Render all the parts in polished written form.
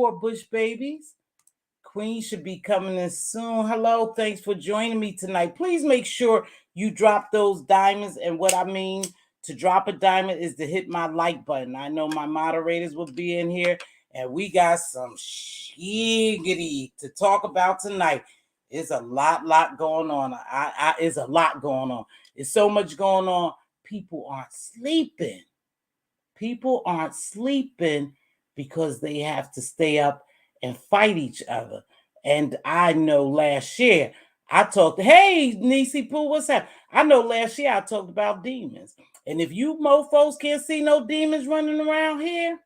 support Bush babies. Queen should be coming in soon. Hello, thanks for joining me tonight. Please make sure you drop those diamonds. And what I mean to drop a diamond is to hit my like button. I know my moderators will be in here, and we got some shiggity to talk about tonight. It's a lot going on. It's a lot going on. It's so much going on. People aren't sleeping. People aren't sleeping because they have to stay up and fight each other. And I know last year I talked, hey, Nisi Pooh, what's up? I know last year I talked about demons. And if you mofos can't see no demons running around here,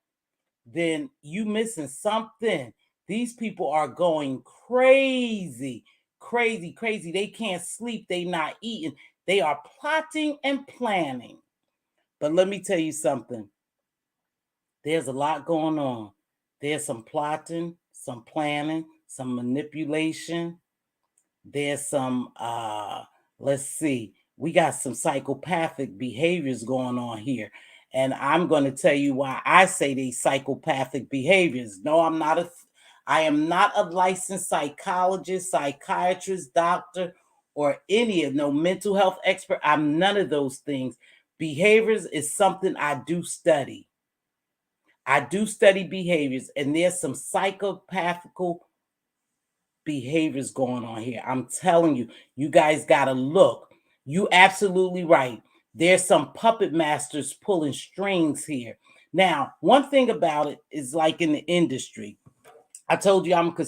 then you missing something. These people are going crazy. They can't sleep. They not eating. They are plotting and planning. But let me tell you something. There's a lot going on. There's some plotting, some planning, some manipulation. There's some, let's see, we got some psychopathic behaviors going on here. And I'm going to tell you why I say these psychopathic behaviors. No, I am not a licensed psychologist, psychiatrist, doctor, or no mental health expert. I'm none of those things. Behaviors is something I do study. I do study behaviors, and there's some psychopathical behaviors going on here. I'm telling you, you guys got to look. You absolutely right. There's some puppet masters pulling strings here. Now, one thing about it is like in the industry, I told you I'm a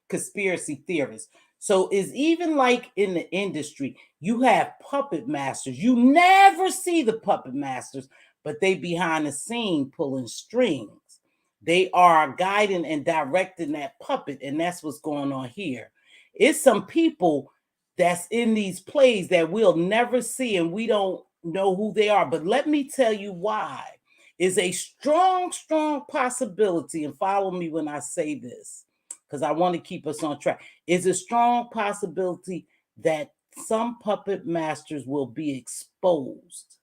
conspiracy theorist. So it's even like in the industry, you have puppet masters. You never see the puppet masters, but they behind the scene pulling strings. They are guiding and directing that puppet, and that's what's going on here. It's some people that's in these plays that we'll never see, and we don't know who they are. But let me tell you why. It's a strong possibility, and follow me when I say this, because I want to keep us on track. It's a strong possibility that some puppet masters will be exposed.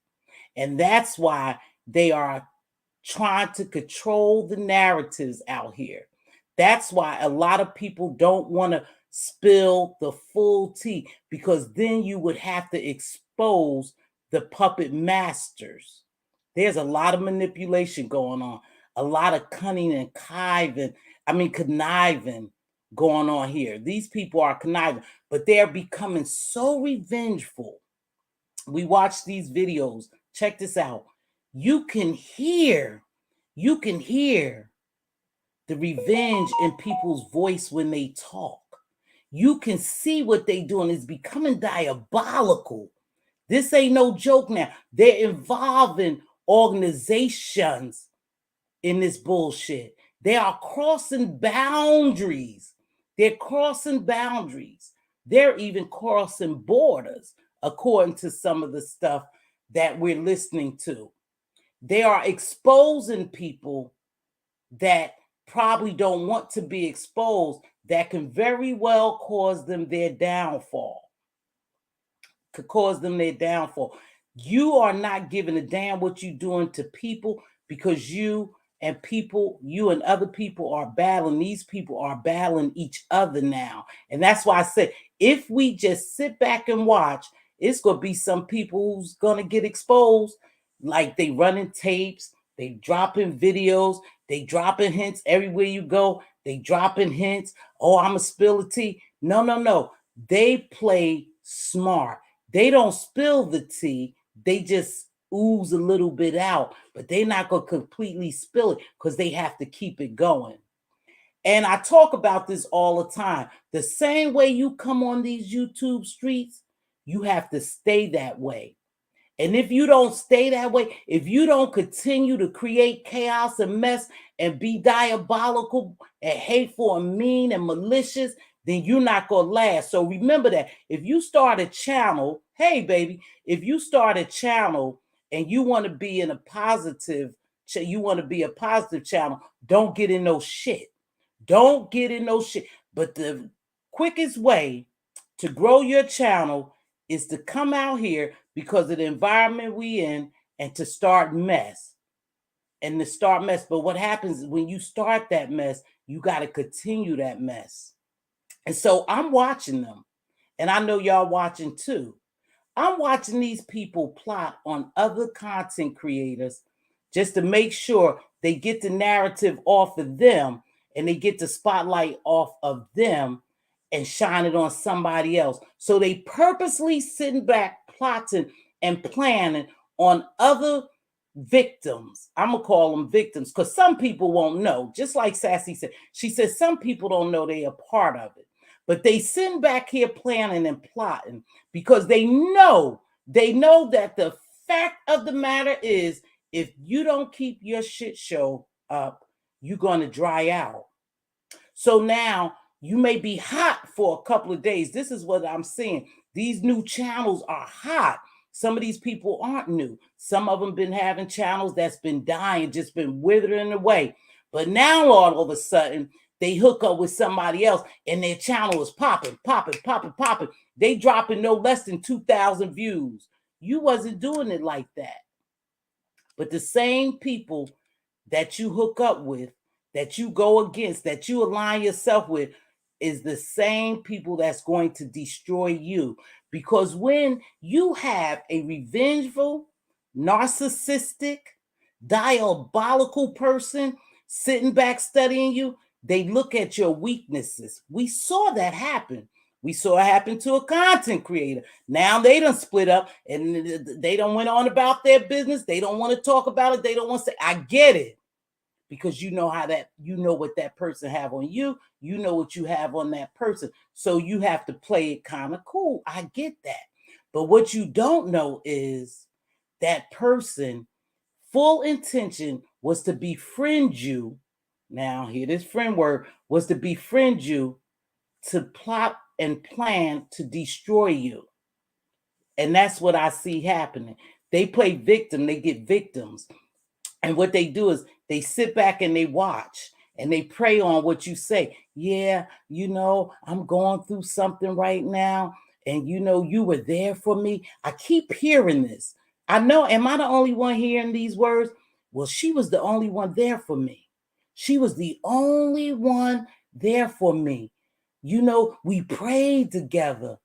And that's why they are trying to control the narratives out here. That's why a lot of people don't want to spill the full tea, because then you would have to expose the puppet masters. There's a lot of manipulation going on, a lot of cunning and conniving going on here. These people are conniving, but they're becoming so revengeful. We watch these videos. Check this out. You can hear the revenge in people's voice when they talk. You can see what they're doing. It's becoming diabolical. This ain't no joke now. They're involving organizations in this bullshit. They are crossing boundaries. They're crossing boundaries. They're even crossing borders, according to some of the stuff that we're listening to. They are exposing people that probably don't want to be exposed, that can very well cause them their downfall. Could cause them their downfall. You are not giving a damn what you're doing to people, because you and other people are battling. These people are battling each other now. And that's why I said, if we just sit back and watch, it's going to be some people who's going to get exposed. Like they running tapes, they dropping videos, they dropping hints everywhere you go. They dropping hints. Oh, I'm a spill the tea. No. They play smart. They don't spill the tea. They just ooze a little bit out, but they're not going to completely spill it because they have to keep it going. And I talk about this all the time. The same way you come on these YouTube streets, you have to stay that way. And if you don't stay that way, if you don't continue to create chaos and mess and be diabolical and hateful and mean and malicious, then you're not going to last. So remember that. If you start a channel, hey, baby, if you start a channel and you want to be in a positive, channel, don't get in no shit. Don't get in no shit. But the quickest way to grow your channel is to come out here because of the environment we in and to start mess. and to start mess. But what happens is when you start that mess, you got to continue that mess. And so I'm watching them, and I know y'all watching too. I'm watching these people plot on other content creators just to make sure they get the narrative off of them and they get the spotlight off of them and shine it on somebody else. So they purposely sitting back plotting and planning on other victims. I'm gonna call them victims because some people won't know. Just like Sassy said, she said some people don't know they are part of it, but they sitting back here planning and plotting because they know that the fact of the matter is, if you don't keep your shit show up, you're gonna dry out. So now you may be hot for a couple of days. This is what I'm seeing. These new channels are hot. Some of these people aren't new. Some of them been having channels that's been dying, just been withering away. But now all of a sudden, they hook up with somebody else and their channel is popping. They dropping no less than 2,000 views. You wasn't doing it like that. But the same people that you hook up with, that you go against, that you align yourself with, is the same people that's going to destroy you. Because when you have a revengeful, narcissistic, diabolical person sitting back studying you, they look at your weaknesses. We saw that happen. We saw it happen to a content creator. Now they done split up and they don't went on about their business. They don't want to talk about it. They don't want to say, I get it. Because you know what that person have on you. You know what you have on that person. So you have to play it kind of cool. I get that. But what you don't know is that person full intention was to befriend you. Now, hear this friend word, was to befriend you, to plot and plan to destroy you. And that's what I see happening. They play victim, they get victims. And what they do is they sit back and they watch and they prey on what you say. Yeah, I'm going through something right now. And you were there for me. I keep hearing this. I know, am I the only one hearing these words? Well, she was the only one there for me. She was the only one there for me. We prayed together.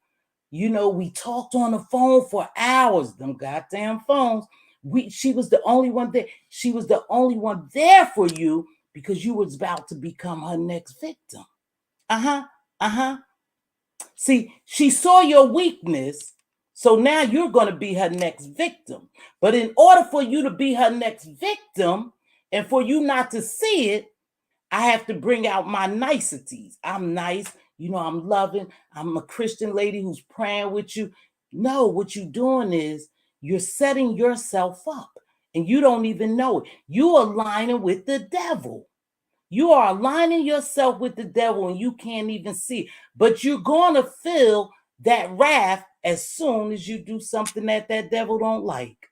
We talked on the phone for hours, them goddamn phones. She was the only one there. She was the only one there for you because you was about to become her next victim. See, she saw your weakness, so now you're going to be her next victim. But in order for you to be her next victim and for you not to see it, I have to bring out my niceties. I'm nice. I'm loving. I'm a Christian lady who's praying with you. No, what you're doing is you're setting yourself up and you don't even know it. You're aligning with the devil. You are aligning yourself with the devil and you can't even see it. But you're going to feel that wrath as soon as you do something that devil don't like.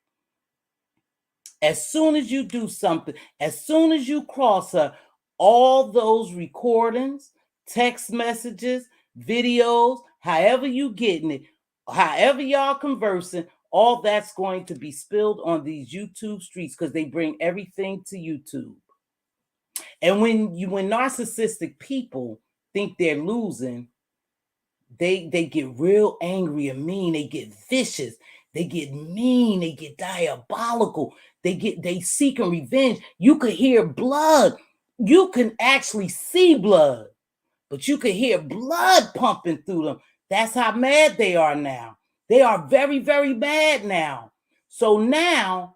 As soon as you do something, as soon as you cross her, all those recordings, text messages, videos, however you getting it, however y'all conversing, all that's going to be spilled on these YouTube streets because they bring everything to YouTube. And when narcissistic people think they're losing, they get real angry and mean. They get vicious. They get mean. They get diabolical. They seeking revenge. You could hear blood. You can actually see blood, but you can hear blood pumping through them. That's how mad they are now. They are very, very mad now. So now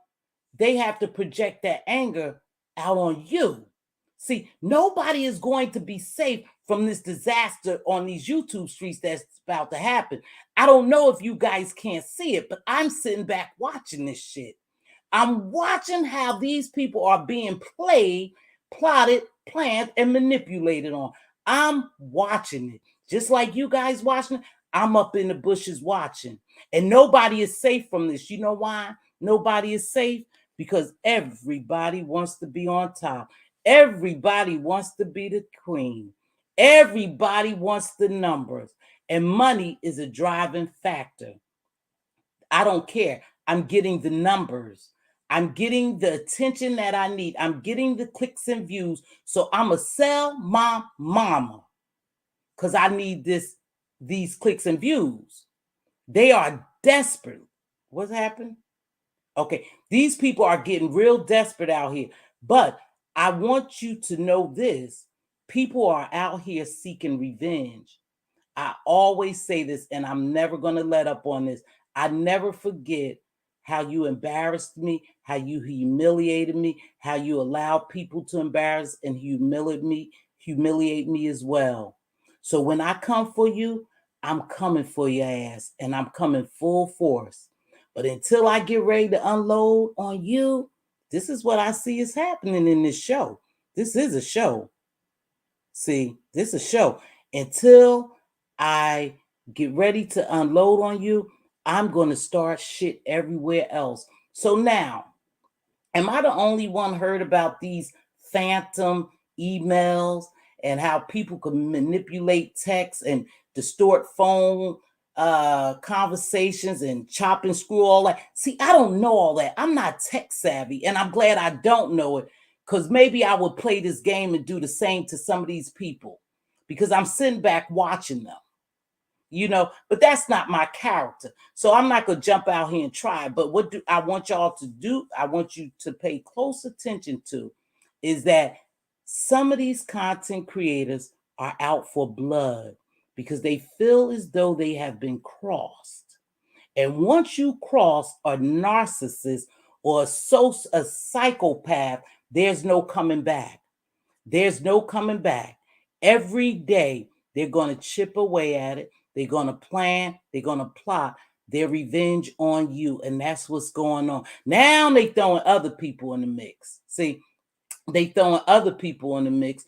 they have to project that anger out on you. See, nobody is going to be safe from this disaster on these YouTube streets that's about to happen. I don't know if you guys can't see it, but I'm sitting back watching this shit. I'm watching how these people are being played, plotted, planned, and manipulated on. I'm watching it. Just like you guys watching it, I'm up in the bushes watching. And nobody is safe from this. You know why nobody is safe? Because everybody wants to be on top. Everybody wants to be the queen. Everybody wants the numbers. And money is a driving factor. I don't care. I'm getting the numbers. I'm getting the attention that I need. I'm getting the clicks and views. So I'm going to sell my mama because I need these clicks and views. They are desperate. What's happened? Okay, these people are getting real desperate out here. But I want you to know this. People are out here seeking revenge. I always say this, and I'm never going to let up on this. I never forget how you embarrassed me, how you humiliated me, how you allowed people to embarrass and humiliate me as well. So when I come for you, I'm coming for your ass, and I'm coming full force. But until I get ready to unload on you, this is what I see is happening in this show. This is a show. See, this is a show. Until I get ready to unload on you, I'm going to start shit everywhere else. So now, am I the only one heard about these phantom emails and how people can manipulate text and distort phone conversations and chop and screw all that? See, I don't know all that. I'm not tech savvy, and I'm glad I don't know it, because maybe I would play this game and do the same to some of these people because I'm sitting back watching them. But that's not my character. So I'm not going to jump out here and try. But what do I want y'all to do? I want you to pay close attention to is that some of these content creators are out for blood because they feel as though they have been crossed. And once you cross a narcissist or a psychopath, there's no coming back. There's no coming back. Every day, they're going to chip away at it. They're going to plan. They're going to plot their revenge on you. And that's what's going on. Now they throwing other people in the mix. See, they throwing other people in the mix.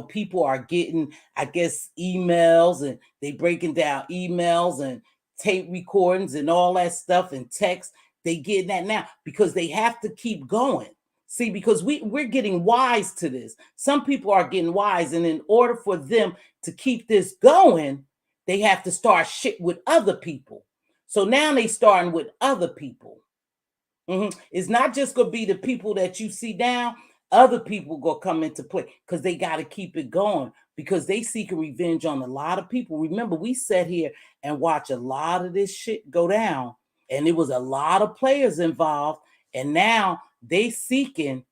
People are getting, I guess, emails, and they breaking down emails and tape recordings and all that stuff and text. They getting that now because they have to keep going. See, because we're getting wise to this. Some people are getting wise, and in order for them to keep this going, they have to start shit with other people. So now they starting with other people. It's not just going to be the people that you see down. Other people going to come into play because they got to keep it going because they seeking revenge on a lot of people. Remember, we sat here and watched a lot of this shit go down, and it was a lot of players involved, and now they seeking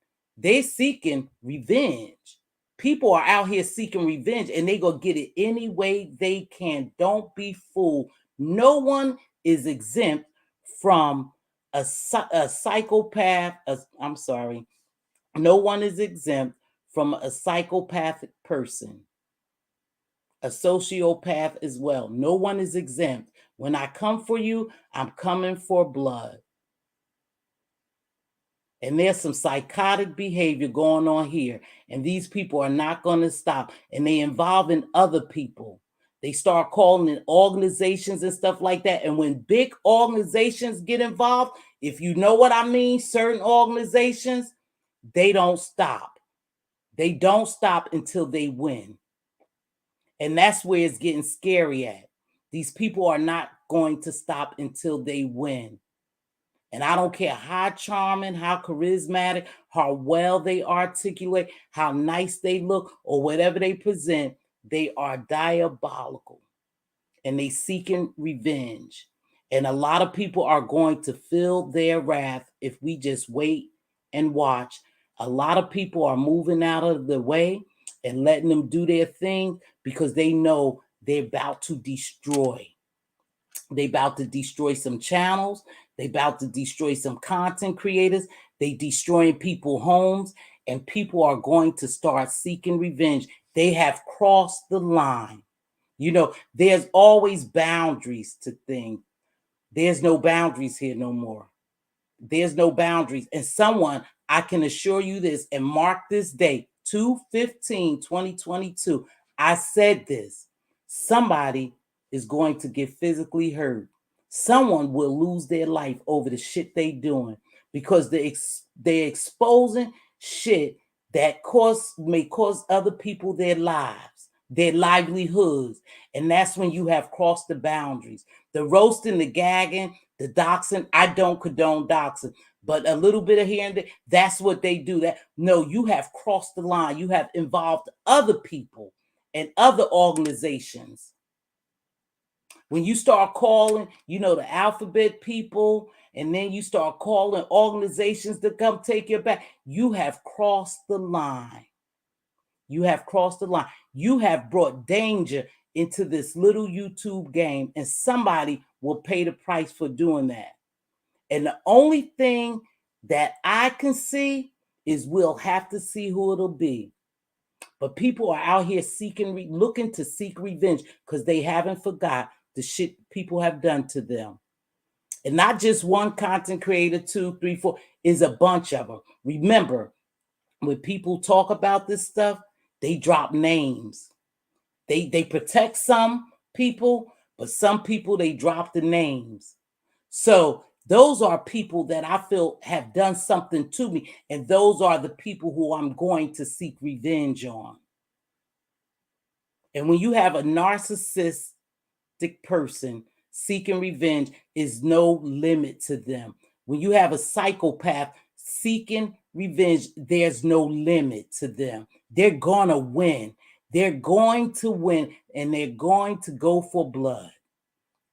revenge. People are out here seeking revenge, and they gonna get it any way they can. Don't be fooled. No one is exempt from a psychopath. I'm sorry. No one is exempt from a psychopathic person, a sociopath as well. No one is exempt. When I come for you, I'm coming for blood. And there's some psychotic behavior going on here. And these people are not going to stop. And they involving other people. They start calling in organizations and stuff like that. And when big organizations get involved, if you know what I mean, certain organizations, they don't stop. They don't stop until they win. And that's where it's getting scary at. These people are not going to stop until they win. And I don't care how charming, how charismatic, how well they articulate, how nice they look, or whatever they present, they are diabolical. And they seeking revenge. And a lot of people are going to feel their wrath if we just wait and watch. A lot of people are moving out of the way and letting them do their thing because they know they're about to destroy. They about to destroy some channels. They about to destroy some content creators. They destroying people's homes, and people are going to start seeking revenge. They have crossed the line. There's always boundaries to things. There's no boundaries here no more. There's no boundaries. And someone, I can assure you this, and mark this date, 2/15/2022. I said this. Somebody is going to get physically hurt. Someone will lose their life over the shit they doing because they're exposing shit that may cause other people their lives, their livelihoods. And that's when you have crossed the boundaries. The roasting, the gagging, The doxing, I don't condone doxing, but a little bit of here and there, that's what they do. That no, you have crossed the line. You have involved other people and other organizations. When you start calling, the alphabet people, and then you start calling organizations to come take your back, you have crossed the line. You have crossed the line. You have brought danger into this little YouTube game, and somebody will pay the price for doing that. And the only thing that I can see is we'll have to see who it'll be. But people are out here looking to seek revenge because they haven't forgot the shit people have done to them. And not just one content creator, 2, 3, 4, is a bunch of them. Remember, when people talk about this stuff, they drop names. They protect some people, but some people, they drop the names. So those are people that I feel have done something to me. And those are the people who I'm going to seek revenge on. And when you have a narcissistic person seeking revenge, is no limit to them. When you have a psychopath seeking revenge, there's no limit to them. They're going to win. They're going to win, and they're going to go for blood.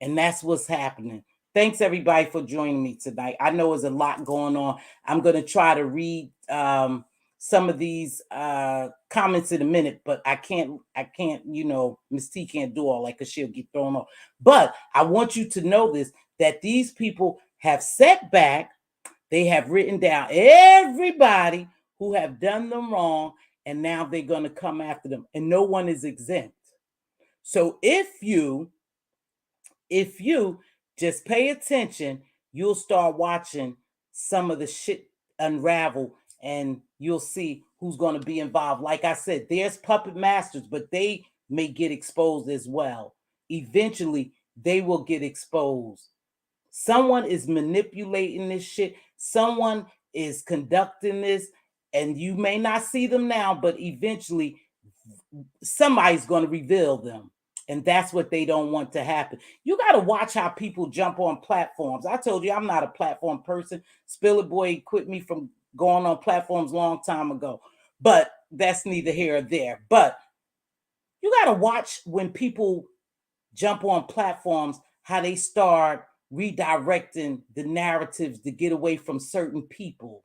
And that's what's happening. Thanks, everybody, for joining me tonight. I know there's a lot going on. I'm going to try to read some of these comments in a minute, but I can't, Miss T can't do all that because she'll get thrown off. But I want you to know this, that these people have set back. They have written down everybody who have done them wrong, and now they're going to come after them, and no one is exempt. So if you just pay attention, you'll start watching some of the shit unravel, and you'll see who's going to be involved. Like I said, there's puppet masters, but they may get exposed as well. Eventually, they will get exposed. Someone is manipulating this shit. Someone is conducting this, and you may not see them now, but eventually somebody's going to reveal them. And that's what they don't want to happen. You got to watch how people jump on platforms. I told you I'm not a platform person. Spiller Boy quit me from going on platforms a long time ago. But that's neither here or there. But you got to watch when people jump on platforms, how they start redirecting the narratives to get away from certain people.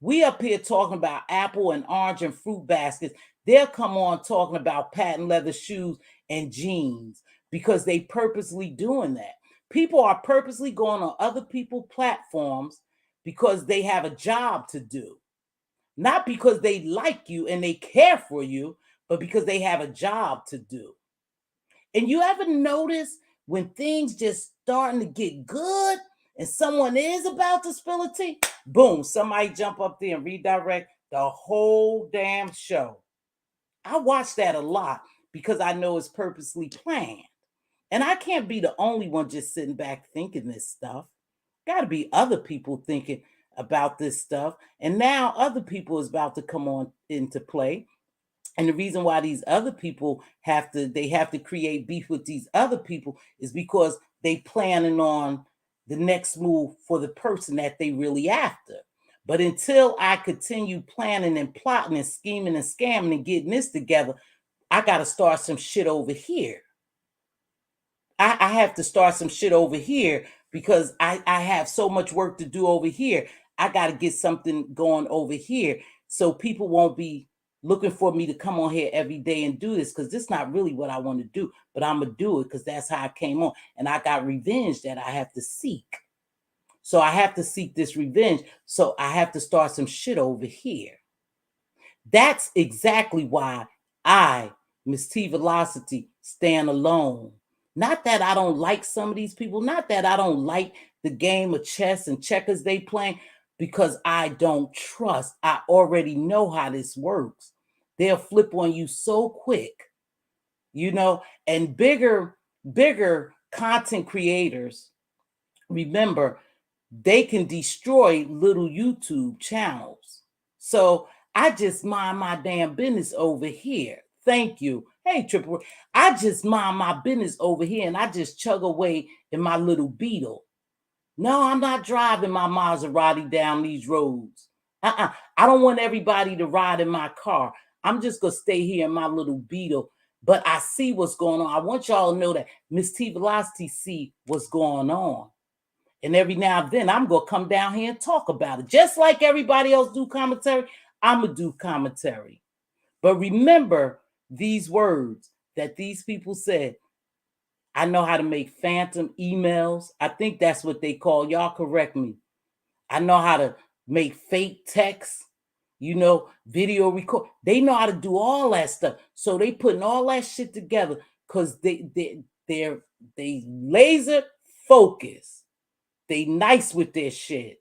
We up here talking about apple and orange and fruit baskets. They'll come on talking about patent leather shoes and jeans because they purposely doing that. People are purposely going on other people's platforms because they have a job to do. Not because they like you and they care for you, but because they have a job to do. And you ever notice when things just starting to get good and someone is about to spill a tea, boom, somebody jump up there and redirect the whole damn show. I watch that a lot because I know it's purposely planned. And I can't be the only one just sitting back thinking this stuff. Got to be other people thinking about this stuff. And now other people is about to come on into play. And the reason why these other people have to create beef with these other people is because they planning on the next move for the person that they really after. But until I continue planning and plotting and scheming and scamming and getting this together, I got to start some shit over here. I have to start some shit over here because I have so much work to do over here. I got to get something going over here so people won't be looking for me to come on here every day and do this, because this is not really what I want to do, but I'm going to do it because that's how I came on. And I got revenge that I have to seek. So I have to seek this revenge. So I have to start some shit over here. That's exactly why I, Mz.Teavalocity, stand alone. Not that I don't like some of these people, not that I don't like the game of chess and checkers they playing, because I don't trust. I already know how this works. They'll flip on you so quick, and bigger content creators, remember, they can destroy little YouTube channels. So I just mind my damn business over here. Thank you. Hey, Triple. I just mind my business over here and I just chug away in my little beetle. No, I'm not driving my Maserati down these roads. I don't want everybody to ride in my car. I'm just going to stay here in my little Beetle. But I see what's going on. I want y'all to know that Mz.Teavalocity see what's going on. And every now and then, I'm going to come down here and talk about it. Just like everybody else do commentary, I'm going to do commentary. But remember these words that these people said. I know how to make phantom emails. I think that's what they call. Y'all correct me. I know how to make fake text, video record. They know how to do all that stuff. So they putting all that shit together because they laser focus. They nice with their shit.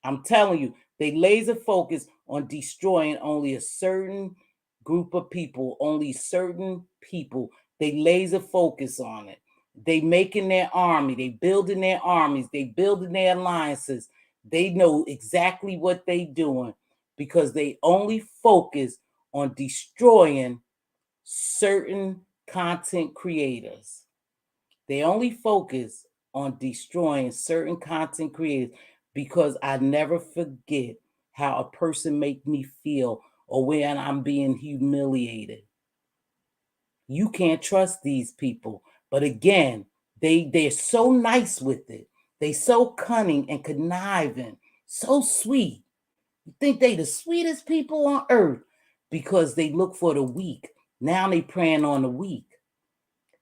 I'm telling you, they laser focus on destroying only a certain group of people, only certain people. They laser focus on it. They making their army. They building their armies. They building their alliances. They know exactly what they doing because they only focus on destroying certain content creators. They only focus on destroying certain content creators because I never forget how a person make me feel or when I'm being humiliated. You can't trust these people. But again, they're so nice with it. They so cunning and conniving, so sweet. You think they the sweetest people on earth because they look for the weak. Now they preying on the weak.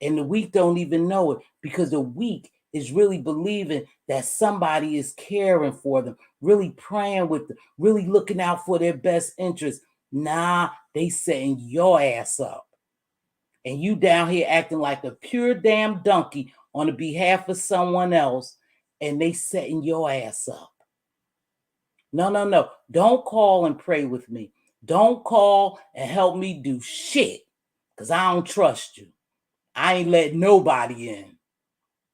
And the weak don't even know it because the weak is really believing that somebody is caring for them, really praying with them, really looking out for their best interest. Nah, they setting your ass up. And you down here acting like a pure damn donkey on the behalf of someone else, and they setting your ass up. No. Don't call and pray with me. Don't call and help me do shit because I don't trust you. I ain't letting nobody in.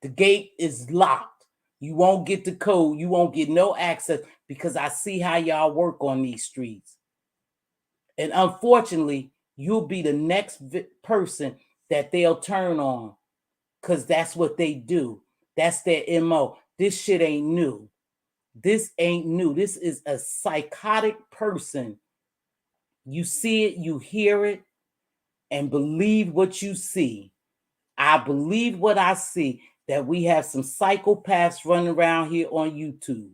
The gate is locked. You won't get the code. You won't get no access because I see how y'all work on these streets. And unfortunately, you'll be the next person that they'll turn on because that's what they do. That's their MO. This shit ain't new. This ain't new. This is a psychotic person. You see it, you hear it, and believe what you see. I believe what I see, that we have some psychopaths running around here on YouTube.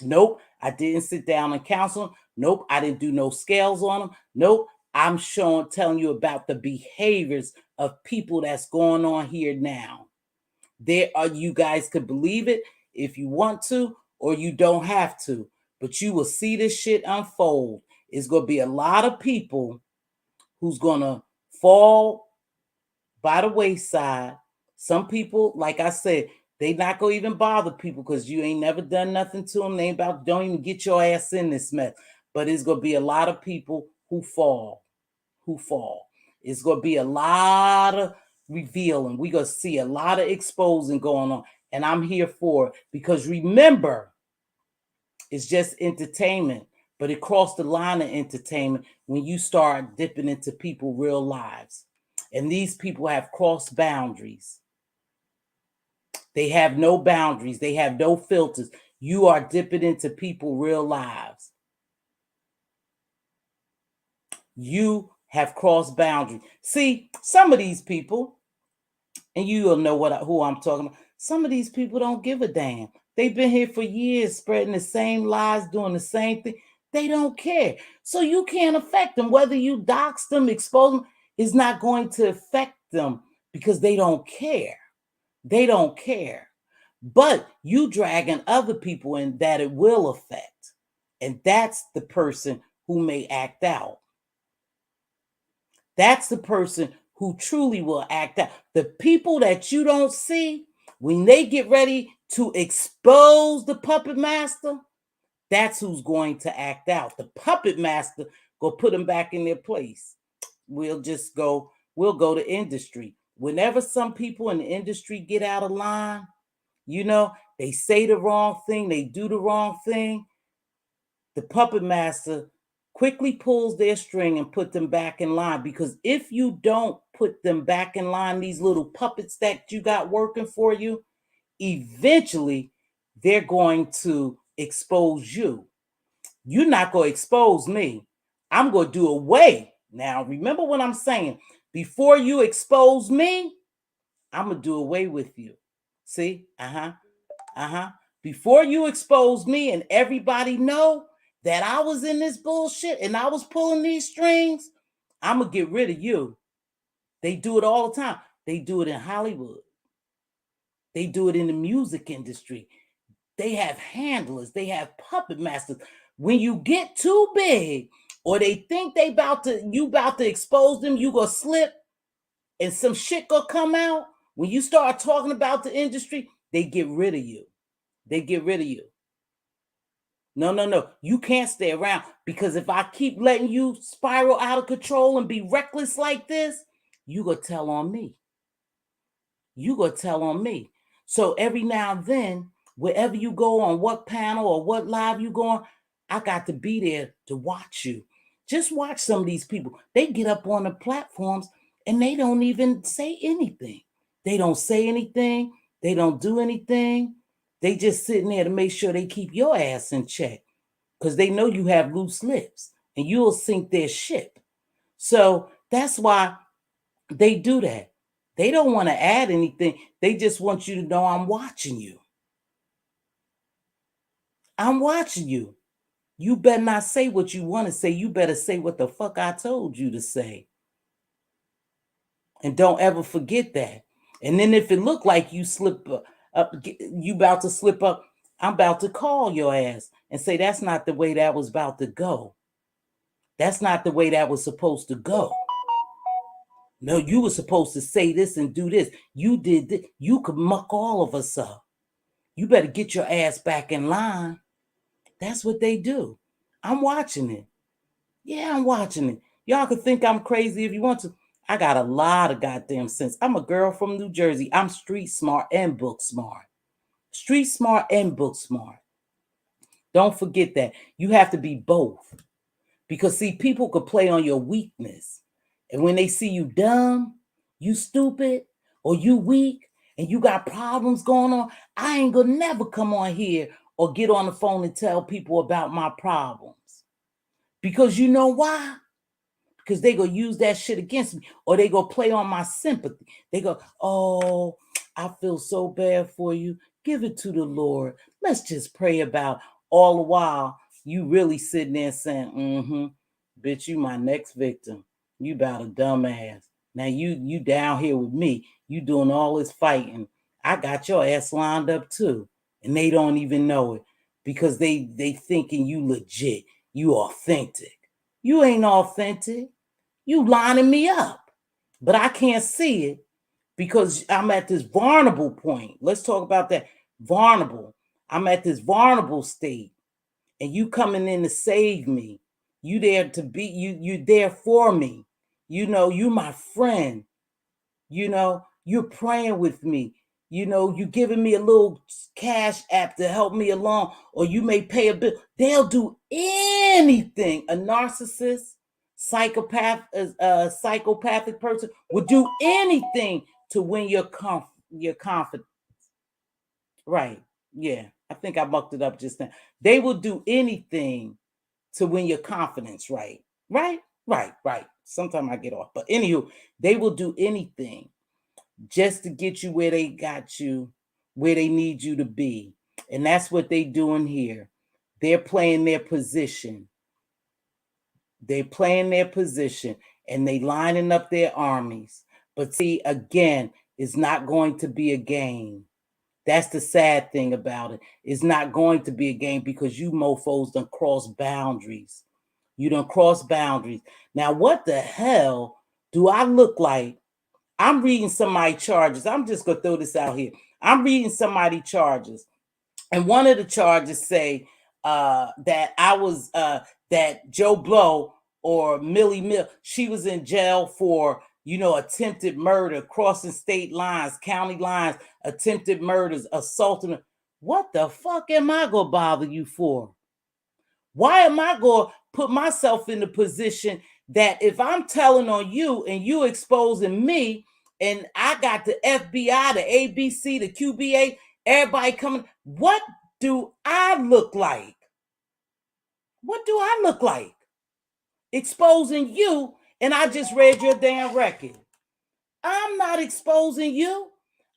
Nope, I didn't sit down and counsel them. Nope, I didn't do no scales on them. Nope, I'm telling you about the behaviors of people that's going on here now. There are, you guys could believe it if you want to, or you don't have to, but you will see this shit unfold. It's going to be a lot of people who's going to fall by the wayside. Some people, like I said, they not gonna even bother people because you ain't never done nothing to them. They ain't about, don't even get your ass in this mess. But it's gonna be a lot of people who fall. It's gonna be a lot of revealing. We're gonna see a lot of exposing going on. And I'm here for it because remember, it's just entertainment, but it crossed the line of entertainment when you start dipping into people's real lives. And these people have crossed boundaries. They have no boundaries. They have no filters. You are dipping into people's real lives. You have crossed boundaries. See, some of these people, and you will know who I'm talking about. Some of these people don't give a damn. They've been here for years, spreading the same lies, doing the same thing. They don't care. So you can't affect them. Whether you dox them, expose them, is not going to affect them because they don't care. They don't care. But you dragging other people in that it will affect. And that's the person who may act out. That's the person who truly will act out. The people that you don't see, when they get ready to expose the puppet master, that's who's going to act out. The puppet master go put them back in their place. We'll go to industry. Whenever some people in the industry get out of line, they say the wrong thing, they do the wrong thing, the puppet master quickly pulls their string and put them back in line. Because if you don't put them back in line, these little puppets that you got working for you, eventually they're going to expose you. You're not going to expose me. I'm going to do away. Now, remember what I'm saying. Before you expose me, I'm going to do away with you. See? Before you expose me and everybody know that I was in this bullshit and I was pulling these strings, I'm going to get rid of you. They do it all the time. They do it in Hollywood. They do it in the music industry. They have handlers. They have puppet masters. When you get too big or they think you about to expose them, you gonna slip and some shit gonna come out. When you start talking about the industry, they get rid of you. They get rid of you. No. You can't stay around, because if I keep letting you spiral out of control and be reckless like this, you gonna tell on me. You gonna tell on me. So every now and then, wherever you go, on what panel or what live you go on, I got to be there to watch you. Just watch some of these people. They get up on the platforms and they don't even say anything. They don't say anything. They don't do anything. They just sitting there to make sure they keep your ass in check, because they know you have loose lips and you'll sink their ship. So that's why they do that. They don't want to add anything. They just want you to know I'm watching you. I'm watching you. You better not say what you want to say. You better say what the fuck I told you to say. And don't ever forget that. And then if it look like you slip up, you about to slip up, I'm about to call your ass and say that's not the way that was about to go. That's not the way that was supposed to go. No, you were supposed to say this and do this. You did this. You could muck all of us up. You better get your ass back in line. That's what they do. I'm watching it. Yeah, I'm watching it. Y'all can think I'm crazy if you want to. I got a lot of goddamn sense. I'm a girl from New Jersey. I'm street smart and book smart. Street smart and book smart. Don't forget that. You have to be both. Because, see, people could play on your weakness. And when they see you dumb, you stupid, or you weak, and you got problems going on, I ain't gonna never come on here or get on the phone and tell people about my problems. Because you know why? Because they gonna use that shit against me, or they gonna play on my sympathy. They go, oh, I feel so bad for you. Give it to the Lord. Let's just pray about. All the while, you really sitting there saying, bitch, you my next victim. You about a dumbass. Now you down here with me. You doing all this fighting. I got your ass lined up too. And they don't even know it, because they thinking you legit. You authentic. You ain't authentic. You lining me up. But I can't see it because I'm at this vulnerable point. Let's talk about that. Vulnerable. I'm at this vulnerable state. And you coming in to save me. You there to be, you there for me. You know, you my friend. You know, you're praying with me. You know, you giving me a little cash app to help me along, or you may pay a bill. They'll do anything. A narcissist, psychopathic person would do anything to win your confidence. Right. Yeah. I think I mucked it up just now. They will do anything to win your confidence, right? Right. Sometimes I get off. But anywho, they will do anything just to get you where they got you, where they need you to be. And that's what they doing here. They're playing their position. They're playing their position and they lining up their armies. But see, again, it's not going to be a game. That's the sad thing about it. It's not going to be a game because you mofos done cross boundaries. You done cross boundaries. Now, what the hell do I look like? I'm reading somebody's charges. I'm just going to throw this out here. I'm reading somebody's charges. And one of the charges say that I was, that Joe Blow or Millie Mill, she was in jail for, you know, attempted murder, crossing state lines, county lines, attempted murders, assaulting. What the fuck am I going to bother you for? Why am I going to put myself in the position that if I'm telling on you and you exposing me, and I got the FBI, the ABC, the QBA, everybody coming, what do I look like? What do I look like? Exposing you, and I just read your damn record. I'm not exposing you.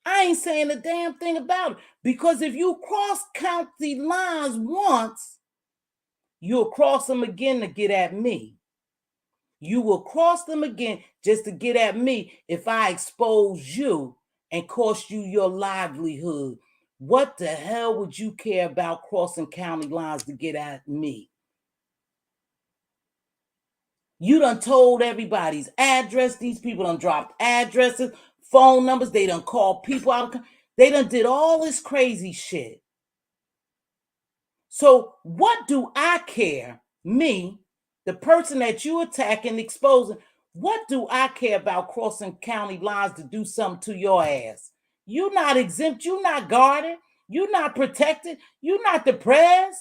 I ain't saying a damn thing about it. Because if you cross county lines once, you'll cross them again to get at me. You will cross them again just to get at me if I expose you and cost you your livelihood. What the hell would you care about crossing county lines to get at me? You done told everybody's address. These people done dropped addresses, phone numbers. They done called people out. They done did all this crazy shit. So what do I care? Me, the person that you attacking, exposing, what do I care about crossing county lines to do something to your ass? You not exempt. You not guarded. You not protected. You not depressed.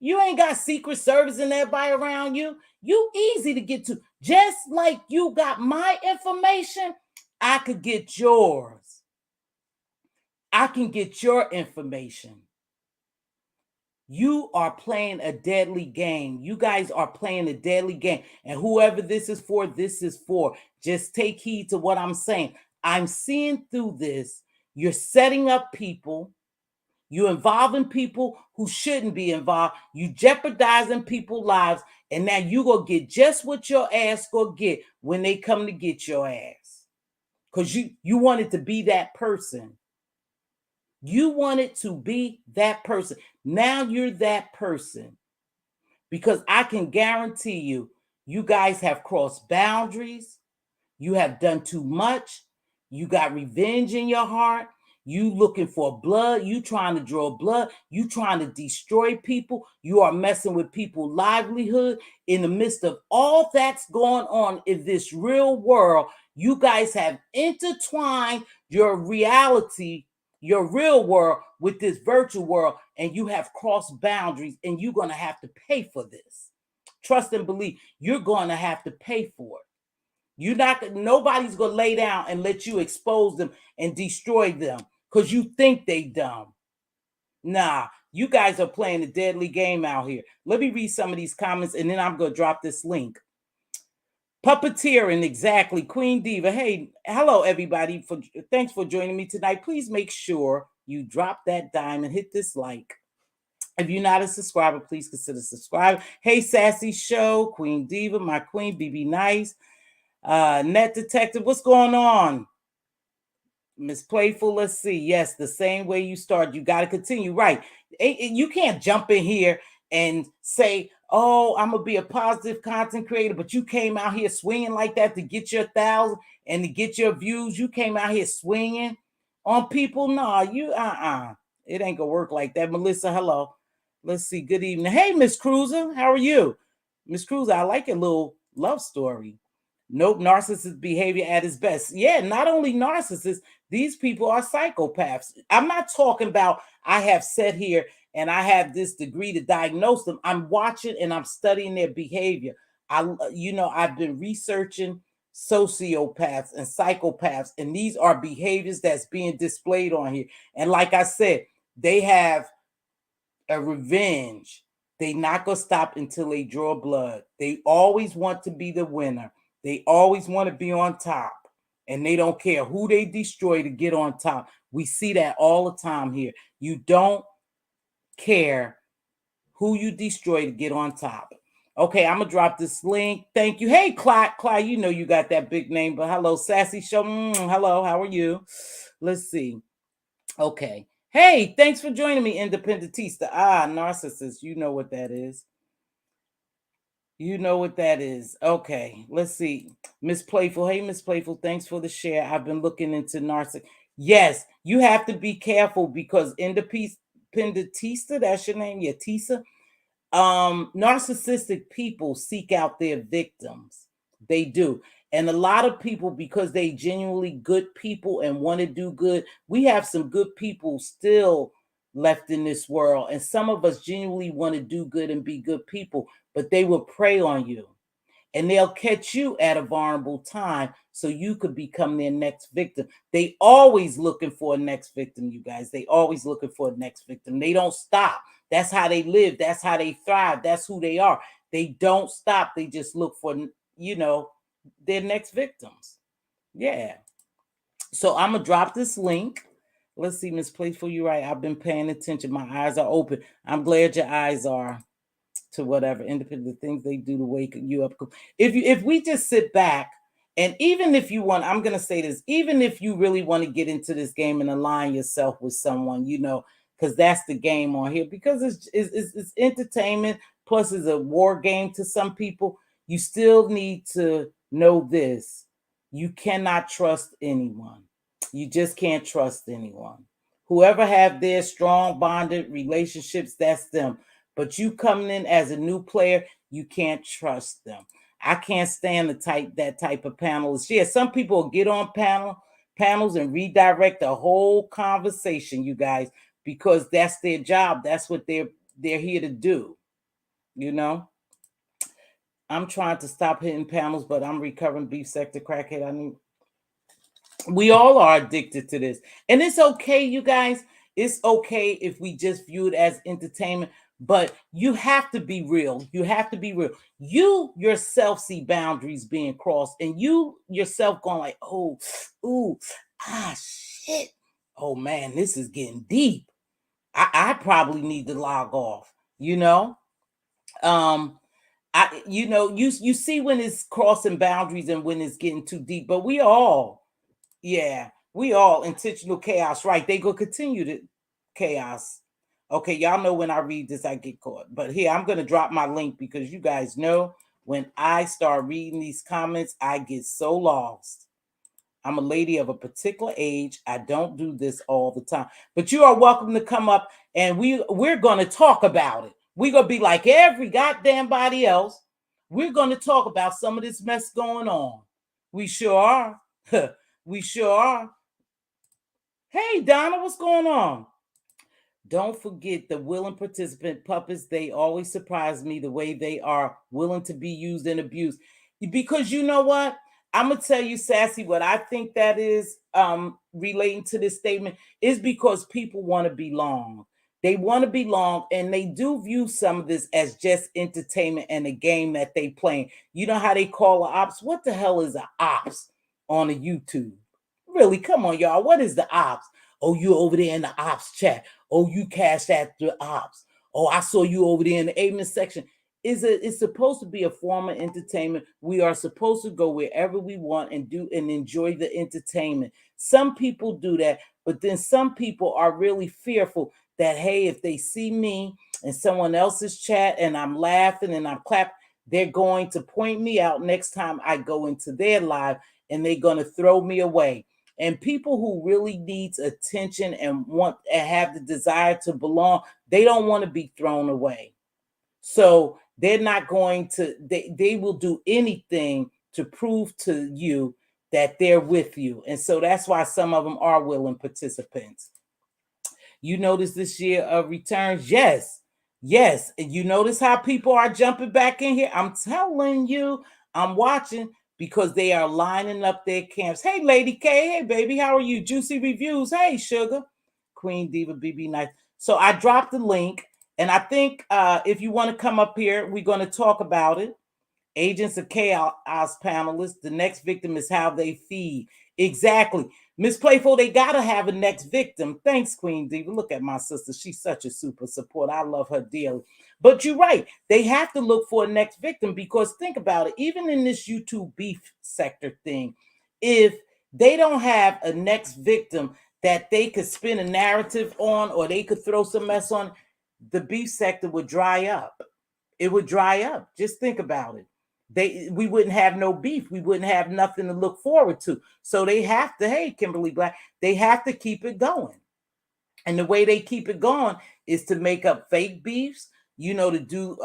You ain't got Secret Service and everybody around you. You easy to get to. Just like you got my information, I could get yours. I can get your information. You are playing a deadly game. You guys are playing a deadly game. And whoever this is for, this is for. Just take heed to what I'm saying. I'm seeing through this. You're setting up people. You're involving people who shouldn't be involved. You jeopardizing people's lives. And now you going to get just what your ass going to get when they come to get your ass. Because you wanted to be that person. You wanted to be that person. Now you're that person. Because I can guarantee you, you guys have crossed boundaries. You have done too much. You got revenge in your heart. You looking for blood. You trying to draw blood. You trying to destroy people. You are messing with people's livelihood. In the midst of all that's going on in this real world, you guys have intertwined your reality, your real world, with this virtual world, and you have crossed boundaries, and you're going to have to pay for this. Trust and believe. You're going to have to pay for it. Nobody's gonna lay down and let you expose them and destroy them because you think they dumb. Nah, you guys are playing a deadly game out here. Let me read some of these comments and then I'm gonna drop this link. Puppeteering, exactly. Queen Diva. Hey, hello everybody. Thanks for joining me tonight. Please make sure you drop that dime and hit this like. If you're not a subscriber, please consider subscribing. Hey, Sassy Show, Queen Diva, my queen, BB Nice. Net Detective, what's going on? Miss Playful, let's see. Yes, the same way you start, you got to continue. Right. You can't jump in here and say, oh, I'm going to be a positive content creator, but you came out here swinging like that to get your 1,000 and to get your views. You came out here swinging on people. No, it ain't going to work like that. Melissa, hello. Let's see. Good evening. Hey, Miss Cruiser, how are you? Miss Cruiser, I like your little love story. Nope, narcissist behavior at its best. Yeah, not only narcissists, these people are psychopaths. I'm not talking about I have sat here and I have this degree to diagnose them. I'm watching and I'm studying their behavior. I've been researching sociopaths and psychopaths, and these are behaviors that's being displayed on here. And like I said, they have a revenge. They not gonna stop until they draw blood. They always want to be the winner. They always want to be on top, and they don't care who they destroy to get on top. We see that all the time here. You don't care who you destroy to get on top. Okay, I'm gonna drop this link. Thank you. Hey, Clyde, you know you got that big name, but hello, Sassy Show. Hello, how are you? Let's see. Okay. Hey, thanks for joining me, Independentista. Narcissist. You know what that is. You know what that is. Okay, let's see. Miss Playful. Hey, Miss Playful, thanks for the share. I've been looking into narcissist. Yes, you have to be careful because Independentista, that's your name? Yeah, Tisa. Narcissistic people seek out their victims. They do. And a lot of people, because they genuinely good people and want to do good, we have some good people still left in this world. And some of us genuinely want to do good and be good people, but they will prey on you. and they'll catch you at a vulnerable time so you could become their next victim. They always looking for a next victim, you guys. They always looking for a next victim. They don't stop. That's how they live. That's how they thrive. That's who they are. They don't stop. They just look for, their next victims. Yeah. So I'm going to drop this link. Let's see, Miss Playful, you're right. I've been paying attention. My eyes are open. I'm glad your eyes are to whatever independent things they do to wake you up. If we just sit back, and even if you want, I'm gonna say this, even if you really want to get into this game and align yourself with someone, because that's the game on here, because it's entertainment plus it's a war game to some people. You still need to know this: you cannot trust anyone. You just can't trust anyone. Whoever have their strong bonded relationships, that's them. But you coming in as a new player, you can't trust them. I can't stand that type of panelist. Yeah, some people will get on panels and redirect the whole conversation, you guys, because that's their job. That's what they're here to do. I'm trying to stop hitting panels, but I'm recovering beef sector crackhead. We all are addicted to this. And it's okay, you guys. It's okay if we just view it as entertainment, but you have to be real. You have to be real. You yourself see boundaries being crossed, and you yourself going like, oh, ooh, shit. Oh man, this is getting deep. I probably need to log off, you see when it's crossing boundaries and when it's getting too deep, but we all intentional chaos, right? They go continue to chaos. Okay, y'all know when I read this, I get caught. But here, I'm going to drop my link because you guys know when I start reading these comments, I get so lost. I'm a lady of a particular age. I don't do this all the time. But you are welcome to come up and we're going to talk about it. We're going to be like every goddamn body else. We're going to talk about some of this mess going on. We sure are. We sure are. Hey, Donna, what's going on? Don't forget the willing participant puppets. They always surprise me the way they are willing to be used and abused. Because you know what? I'm going to tell you, Sassy, what I think that is relating to this statement is because people want to belong. They want to belong, and they do view some of this as just entertainment and a game that they playing. You know how they call the ops? What the hell is an ops on a YouTube? Really, come on, y'all. What is the ops? Oh, you over there in the ops chat. Oh, you cashed at the ops. Oh, I saw you over there in the aiming section. It's supposed to be a form of entertainment. We are supposed to go wherever we want and do and enjoy the entertainment. Some people do that, but then some people are really fearful that, hey, if they see me in someone else's chat and I'm laughing and I'm clapping, they're going to point me out next time I go into their live and they're going to throw me away. And people who really needs attention and want and have the desire to belong, they don't want to be thrown away. So they're not going to, they will do anything to prove to you that they're with you. And so that's why some of them are willing participants. You notice this year of returns? Yes. And you notice how people are jumping back in here? I'm telling you, I'm watching because they are lining up their camps. Hey, Lady K. Hey, baby. How are you? Juicy Reviews. Hey, Sugar. Queen Diva BB Nice. So I dropped the link. And I think if you want to come up here, we're going to talk about it. Agents of Chaos panelists. The next victim is how they feed. Exactly. Miss Playful, they got to have a next victim. Thanks, Queen Diva. Look at my sister. She's such a super support. I love her dearly. But you're right. They have to look for a next victim because think about it. Even in this YouTube beef sector thing, if they don't have a next victim that they could spin a narrative on or they could throw some mess on, the beef sector would dry up. It would dry up. Just think about it. We wouldn't have no beef. We wouldn't have nothing to look forward to. So they have to, hey, Kimberly Black, they have to keep it going. And the way they keep it going is to make up fake beefs, to do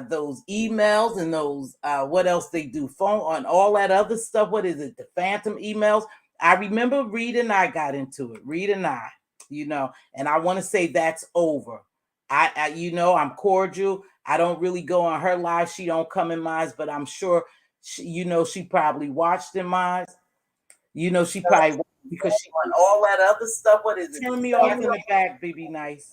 those emails and those, what else they do, phone on all that other stuff. What is it? The phantom emails. I remember Reed and I got into it. Reed and I, and I want to say that's over. I'm cordial. I don't really go on her live. She don't come in mine, but I'm sure She probably watched in mine. She probably because she on all that other stuff. What is it? turned me off in the back, baby nice.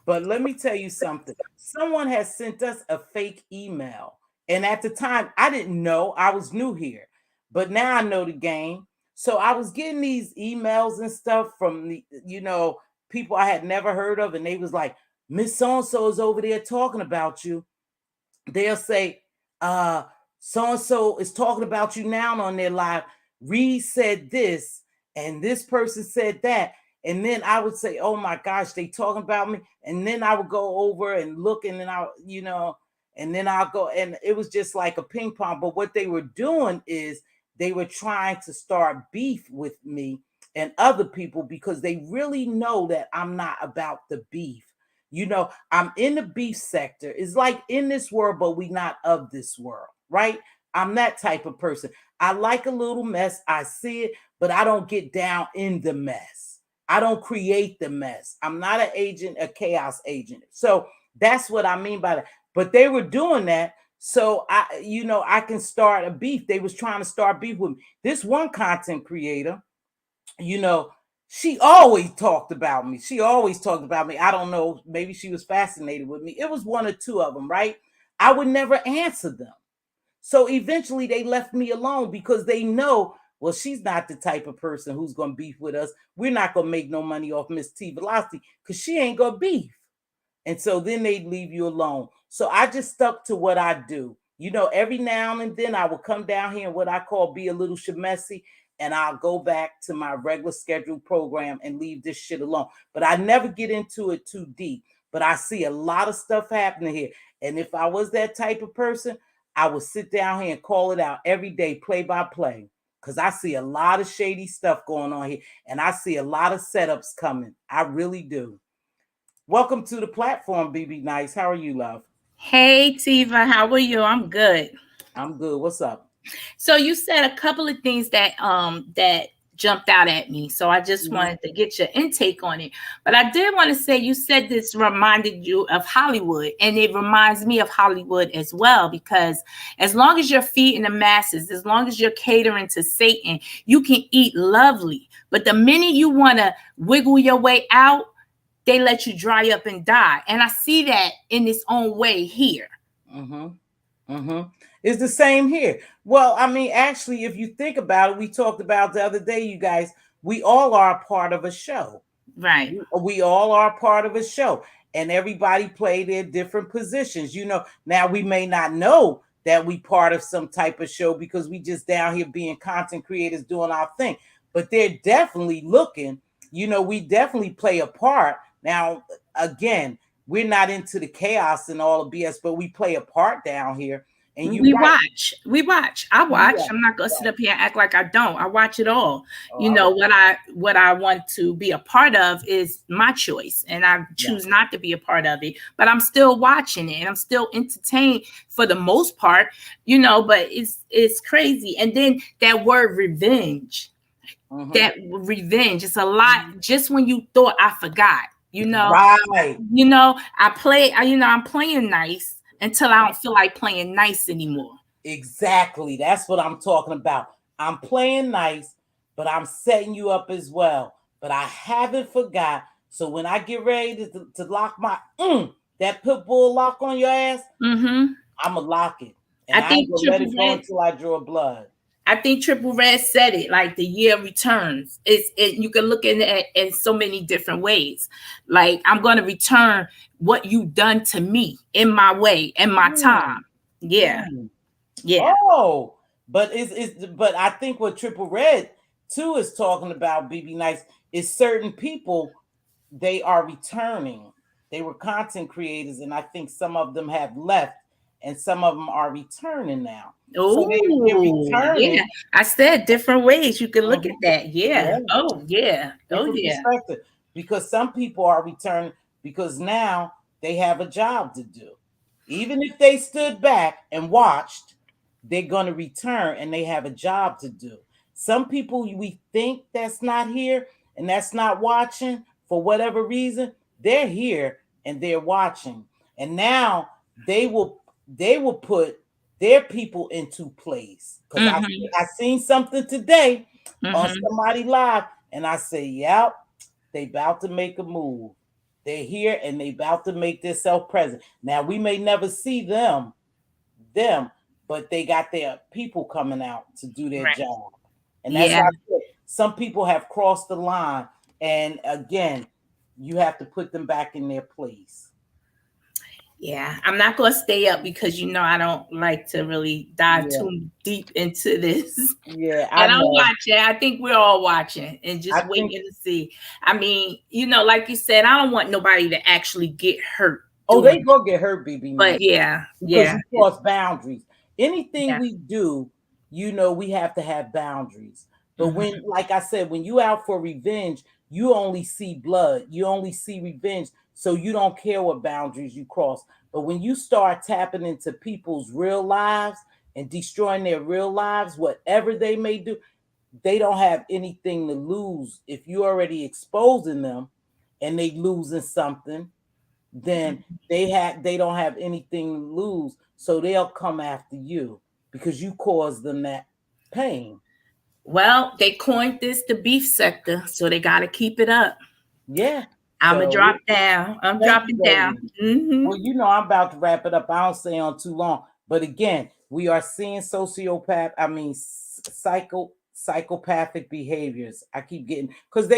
But let me tell you something. Someone has sent us a fake email. And at the time, I didn't know. I was new here. But now I know the game. So I was getting these emails and stuff from the, people I had never heard of. And they was like, Miss So-and-so is over there talking about you. They'll say, so-and-so is talking about you now on their live. Reed said this, and this person said that. And then I would say, oh my gosh, they talking about me. And then I would go over and look, and then and then I'll go. And it was just like a ping pong. But what they were doing is they were trying to start beef with me and other people because they really know that I'm not about the beef. I'm in the beef sector. It's like in this world, but we not of this world, right? I'm that type of person. I like a little mess. I see it, but I don't get down in the mess. I don't create the mess. I'm not an agent, a chaos agent. So that's what I mean by that. But they were doing that. So I can start a beef. They was trying to start beef with me. This one content creator, she always talked about me. She always talked about me. I don't know. Maybe she was fascinated with me. It was one or two of them, right? I would never answer them. So eventually they left me alone because they know, well, she's not the type of person who's going to beef with us. We're not going to make no money off Mz.Teavalocity because she ain't going to beef. And so then they'd leave you alone. So I just stuck to what I do. Every now and then I will come down here and what I call be a little shamessy, and I'll go back to my regular scheduled program and leave this shit alone. But I never get into it too deep. But I see a lot of stuff happening here. And if I was that type of person, I would sit down here and call it out every day, play by play. Because I see a lot of shady stuff going on here. And I see a lot of setups coming. I really do. Welcome to the platform, BB Nice. How are you, love? Hey, Tiva, how are you? I'm good. I'm good. What's up? So you said a couple of things that jumped out at me. So I just wanted to get your intake on it. But I did want to say you said this reminded you of Hollywood, and it reminds me of Hollywood as well, because as long as you're feeding the masses, as long as you're catering to Satan, you can eat lovely. But the minute you want to wiggle your way out, they let you dry up and die. And I see that in its own way here. It's the same here. Well, I mean, actually, if you think about it, we talked about the other day, you guys, we all are a part of a show. Right. We all are a part of a show. And everybody play their different positions. Now we may not know that we part of some type of show because we just down here being content creators doing our thing. But they're definitely looking, we definitely play a part. Now, again, we're not into the chaos and all the BS, but we play a part down here. And we watch. I watch. I'm not gonna sit up here and act like I don't. I watch it all. What I want to be a part of is my choice, and I choose not to be a part of it. But I'm still watching it, and I'm still entertained for the most part. But it's crazy. And then that word revenge. That revenge is a lot. Just when you thought I forgot. Right. I'm playing nice until I don't feel like playing nice anymore. Exactly. That's what I'm talking about. I'm playing nice, but I'm setting you up as well. But I haven't forgot. So when I get ready to lock my that pit bull lock on your ass, I'm gonna lock it. And I ain't gonna let it go until I draw blood. I think Triple Red said it, like the year returns. You can look at it in so many different ways. Like, I'm going to return what you done to me in my way, in my time. Yeah. Yeah. Oh, but but I think what Triple Red too is talking about, BB Nice, is certain people, they are returning. They were content creators, and I think some of them have left. And some of them are returning now. Oh, they're returning. Yeah. I said different ways you can look at that. Yeah. Oh, yeah. Different perspective. Because some people are returning because now they have a job to do. Even if they stood back and watched, they're going to return and they have a job to do. Some people we think that's not here and that's not watching for whatever reason, they're here and they're watching. And now they will put their people into place. Because I seen something today on somebody live, and I say, yep, they about to make a move. They're here and they about to make themselves present. Now we may never see them, but they got their people coming out to do their job. And that's why I said some people have crossed the line. And again, you have to put them back in their place. Yeah, I'm not going to stay up because I don't like to really dive too deep into this. Yeah, and I'm watching. I think we're all watching and just waiting to see. I mean, like you said, I don't want nobody to actually get hurt. Oh, they go get hurt, BB. But because you cross boundaries. Anything we do, we have to have boundaries. But when, like I said, when you out for revenge, you only see blood. You only see revenge. So you don't care what boundaries you cross. But when you start tapping into people's real lives and destroying their real lives, whatever they may do, they don't have anything to lose. If you're already exposing them and they losing something, then they don't have anything to lose. So they'll come after you because you caused them that pain. Well, they coined this the beef sector, so they got to keep it up. Yeah. I'm going to drop down. I'm dropping down. Well, I'm about to wrap it up. I don't stay on too long. But again, we are seeing psychopathic behaviors. I keep getting, because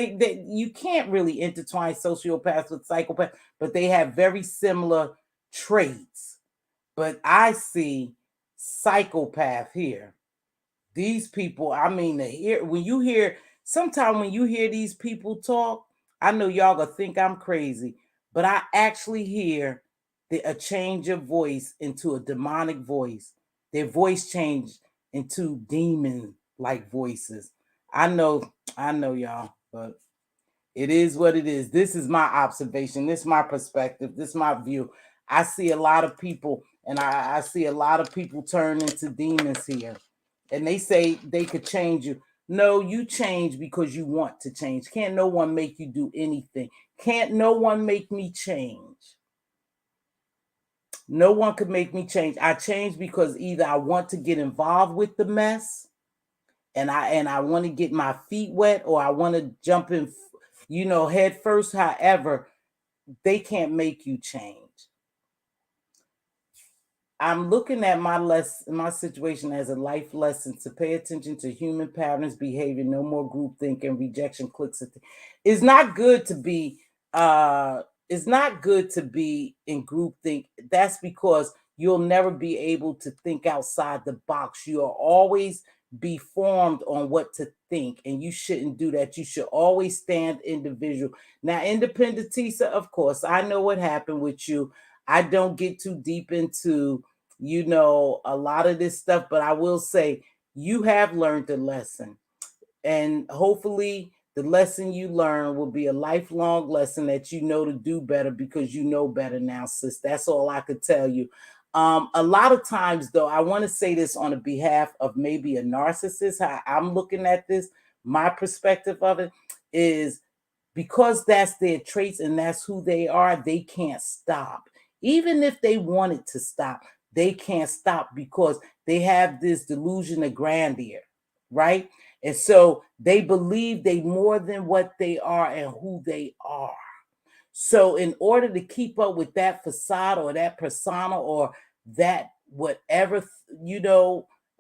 you can't really intertwine sociopaths with psychopaths, but they have very similar traits. But I see psychopath here. These people, when you hear these people talk, I know y'all gonna think I'm crazy, but I actually hear a change of voice into a demonic voice. Their voice changed into demon-like voices. I know y'all, but it is what it is. This is my observation. This is my perspective. This is my view. I see a lot of people, and I see a lot of people turn into demons here. And they say they could change you. No, you change because you want to change. Can't no one make you do anything. Can't no one make me change. No one could make me change. I change because either I want to get involved with the mess and I want to get my feet wet, or I want to jump in, head first. However, they can't make you change. I'm looking at my situation as a life lesson to pay attention to human patterns, behavior, no more group thinking, rejection, clicks. It's not good to be in group think. That's because you'll never be able to think outside the box. You'll always be formed on what to think, and you shouldn't do that. You should always stand individual. Now, independent Tisa, of course, I know what happened with you. I don't get too deep into, a lot of this stuff, but I will say you have learned a lesson. And hopefully the lesson you learn will be a lifelong lesson that you know to do better, because you know better now, sis. That's all I could tell you. A lot of times, though, I want to say this on the behalf of maybe a narcissist. How I'm looking at this, my perspective of it is, because that's their traits and that's who they are, they can't stop. Even if they wanted to stop, they can't stop because they have this delusion of grandeur, right? And so they believe they more than what they are and who they are. So in order to keep up with that facade or that persona or that whatever,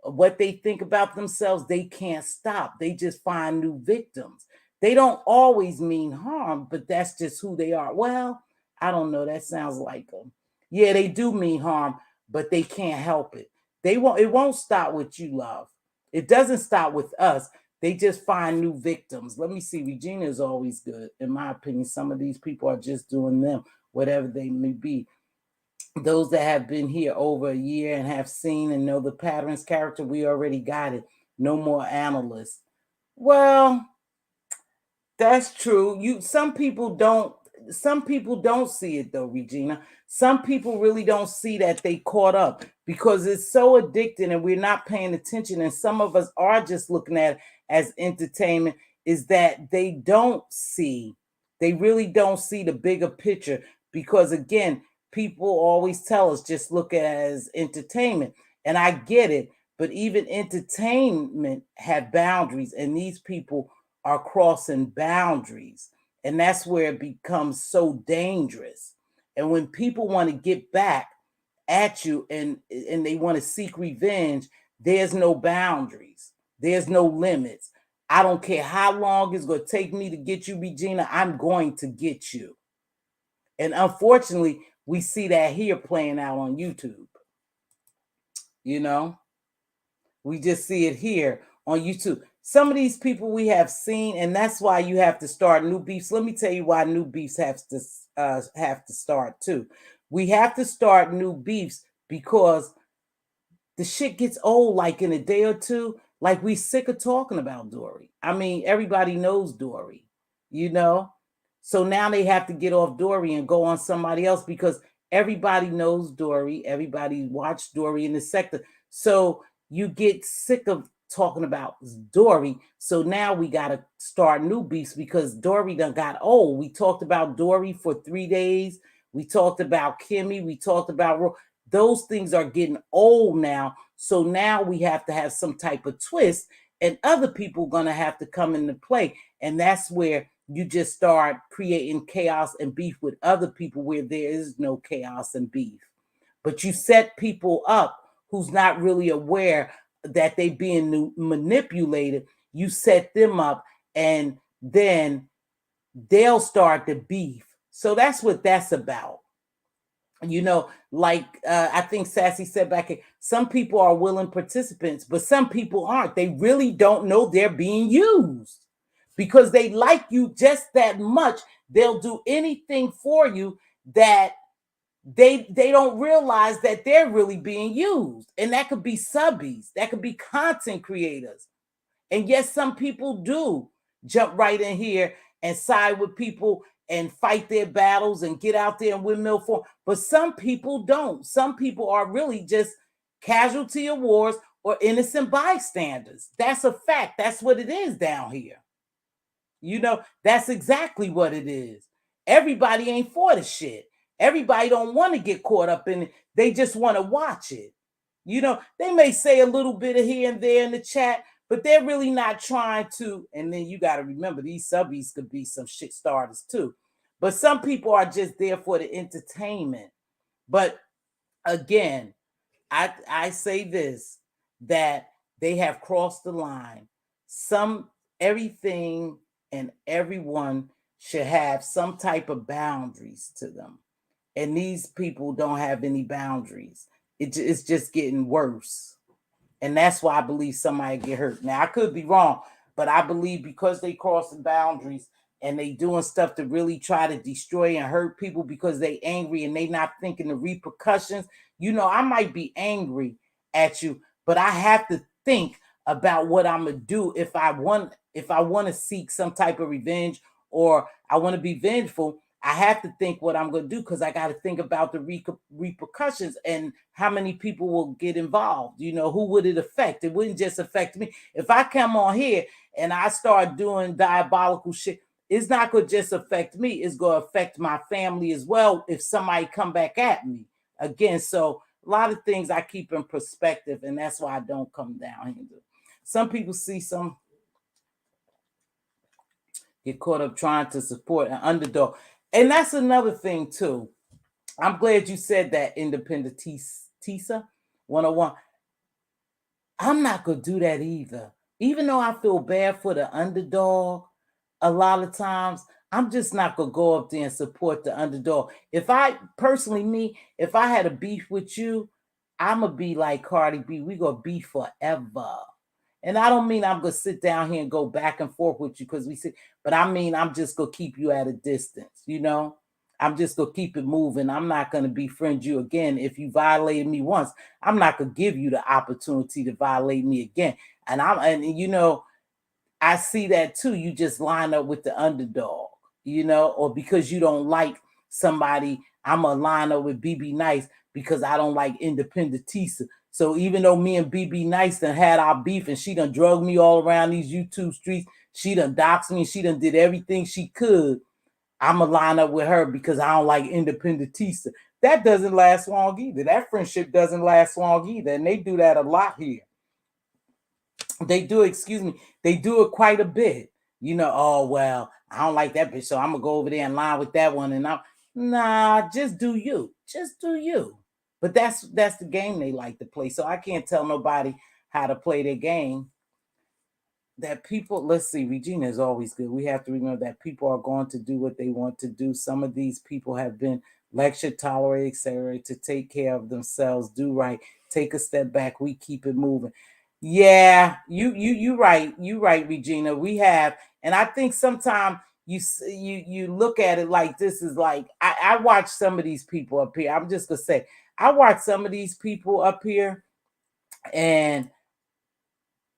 what they think about themselves, they can't stop. They just find new victims. They don't always mean harm, but that's just who they are. Well, I don't know. That sounds like them. Yeah, they do mean harm, but they can't help it. It won't stop with you, love. It doesn't stop with us. They just find new victims. Let me see. Regina is always good. In my opinion, some of these people are just doing them, whatever they may be. Those that have been here over a year and have seen and know the patterns, character, we already got it. No more analysts. Well, that's true. Some people don't see it though, Regina. Some people really don't see that they caught up because it's so addicting and we're not paying attention. And some of us are just looking at it as entertainment, is that they really don't see the bigger picture, because again, people always tell us just look at it as entertainment. And I get it, but even entertainment have boundaries, and these people are crossing boundaries. And that's where it becomes so dangerous. And when people want to get back at you and they want to seek revenge, there's no boundaries. There's no limits. I don't care how long it's going to take me to get you, Regina. I'm going to get you. And unfortunately, we see that here playing out on YouTube. You know, we just see it here on YouTube. Some of these people we have seen, and that's why you have to start new beefs. Let me tell you why new beefs have to start too. We have to start new beefs because the shit gets old like in a day or two. Like, we sick of talking about Dory. I mean, everybody knows Dory, you know? So now they have to get off Dory and go on somebody else because everybody knows Dory. Everybody watched Dory in the sector. So you get sick of talking about Dory. So now we got to start new beefs because Dory done got old. We talked about Dory for 3 days. We talked about Kimmy. We talked about... Those things are getting old now. So now we have to have some type of twist, and other people are going to have to come into play. And that's where you just start creating chaos and beef with other people where there is no chaos and beef. But you set people up who's not really aware that they being manipulated. You set them up, and then they'll start the beef. So that's what that's about. You know, like I think Sassy said back here, some people are willing participants, but some people aren't. They really don't know they're being used because they like you just that much. They'll do anything for you that they don't realize that they're really being used. And that could be subbies, that could be content creators. And yes, some people do jump right in here and side with people and fight their battles and get out there and windmill for. But some people don't. Some people are really just casualty of wars or innocent bystanders. That's a fact. That's what it is down here. You know, that's exactly what it is. Everybody ain't for the shit. Everybody don't want to get caught up in it. They just want to watch it. You know, they may say a little bit of here and there in the chat, but they're really not trying to. And then you got to remember, these subbies could be some shit starters too. But some people are just there for the entertainment. But again, I say this, that they have crossed the line. Everything and everyone should have some type of boundaries to them. And these people don't have any boundaries. It's just getting worse. And that's why I believe somebody get hurt. Now, I could be wrong, but I believe because they cross the boundaries and they doing stuff to really try to destroy and hurt people because they angry and they not thinking the repercussions. You know, I might be angry at you, but I have to think about what I'm going to do if I want to seek some type of revenge or I want to be vengeful. I have to think what I'm going to do because I got to think about the repercussions and how many people will get involved. You know, who would it affect? It wouldn't just affect me. If I come on here and I start doing diabolical shit, it's not going to just affect me. It's going to affect my family as well if somebody come back at me again. So a lot of things I keep in perspective, and that's why I don't come down here. Some people see some get caught up trying to support an underdog. And that's another thing too. I'm glad you said that, Independent Tisa 101. I'm not going to do that either. Even though I feel bad for the underdog, a lot of times, I'm just not going to go up there and support the underdog. If I had a beef with you, I'm going to be like Cardi B. We going to be forever. And I don't mean I'm going to sit down here and go back and forth with you because we sit, but I mean, I'm just going to keep you at a distance, you know? I'm just going to keep it moving. I'm not going to befriend you again. If you violated me once, I'm not going to give you the opportunity to violate me again. And you know, I see that too. You just line up with the underdog, you know, or because you don't like somebody, I'm going to line up with BB Nice because I don't like Independent Tisa. So even though me and BB Nice done had our beef and she done drugged me all around these YouTube streets, she done doxed me and she done did everything she could, I'm going to line up with her because I don't like Independent Tisa. that doesn't last long either. That friendship doesn't last long either. And they do that a lot here. They do, excuse me, they do it quite a bit. You know, oh, well, I don't like that bitch, so I'm going to go over there and lie with that one. And nah, just do you. Just do you. But that's the game they like to play. So I can't tell nobody how to play their game. That people, let's see, Regina is always good. We have to remember that people are going to do what they want to do. Some of these people have been lectured, tolerated, etc., to take care of themselves, do right, take a step back. We keep it moving. Yeah, you right, Regina. We have, and I think sometimes you look at it like this is like I watch some of these people up here. I'm just gonna say I watch some of these people up here, and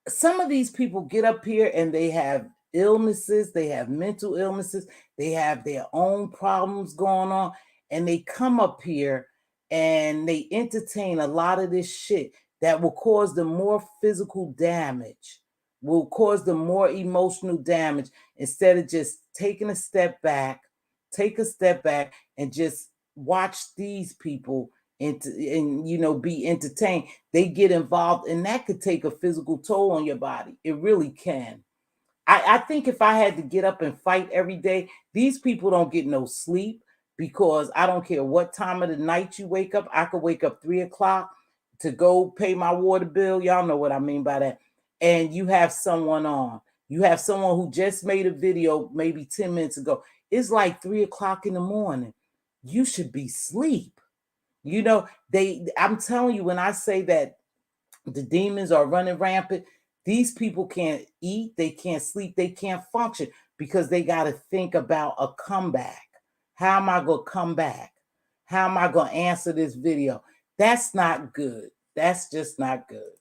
some of these people get up here and they have illnesses, they have mental illnesses, they have their own problems going on, and they come up here and they entertain a lot of this shit that will cause them more physical damage, will cause them more emotional damage, instead of just taking a step back, and just watch these people and you know, be entertained. They get involved, and that could take a physical toll on your body. It really can. I think if I had to get up and fight every day, these people don't get no sleep, because I don't care what time of the night you wake up. I could wake up 3 o'clock to go pay my water bill. Y'all know what I mean by that. And you have someone on. You have someone who just made a video maybe 10 minutes ago. It's like 3 o'clock in the morning. You should be asleep. You know, I'm telling you, when I say that the demons are running rampant, these people can't eat, they can't sleep, they can't function, because they got to think about a comeback. How am I going to come back? How am I going to answer this video? That's not good. That's just not good.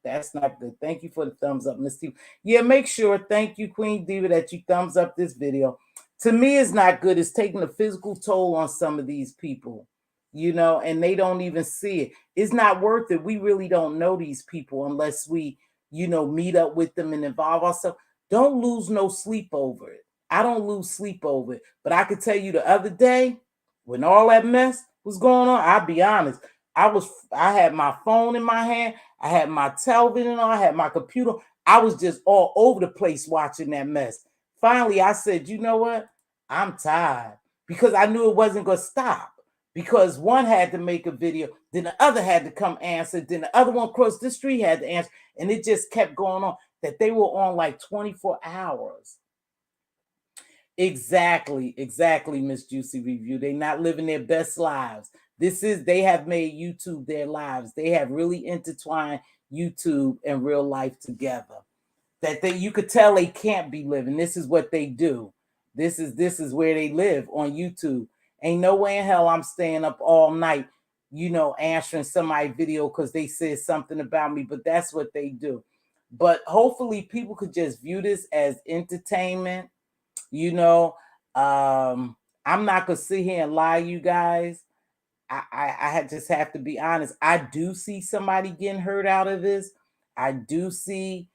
That's not good. Thank you for the thumbs up, Miss Teav. Yeah, make sure, thank you, Queen Diva, that you thumbs up this video. To me, it's not good. It's taking a physical toll on some of these people, you know, and they don't even see it. It's not worth it. We really don't know these people unless we, you know, meet up with them and involve ourselves. Don't lose no sleep over it. I don't lose sleep over it. But I could tell you the other day, when all that mess was going on, I'll be honest, I had my phone in my hand, I had my television on, I had my computer. I was just all over the place watching that mess. Finally, I said, you know what? I'm tired, because I knew it wasn't going to stop. Because one had to make a video, then the other had to come answer, then the other one across the street had to answer, and it just kept going on, that they were on like 24 hours. Exactly, Miss Juicy Review. They're not living their best lives. They have made YouTube their lives. They have really intertwined YouTube and real life together. That you could tell they can't be living. This is what they do. This is where they live, on YouTube. Ain't no way in hell I'm staying up all night, you know, answering somebody's video because they said something about me, but that's what they do. But hopefully people could just view this as entertainment. You know, I'm not gonna sit here and lie, you guys. I just have to be honest. I do see somebody getting hurt out of this. I do see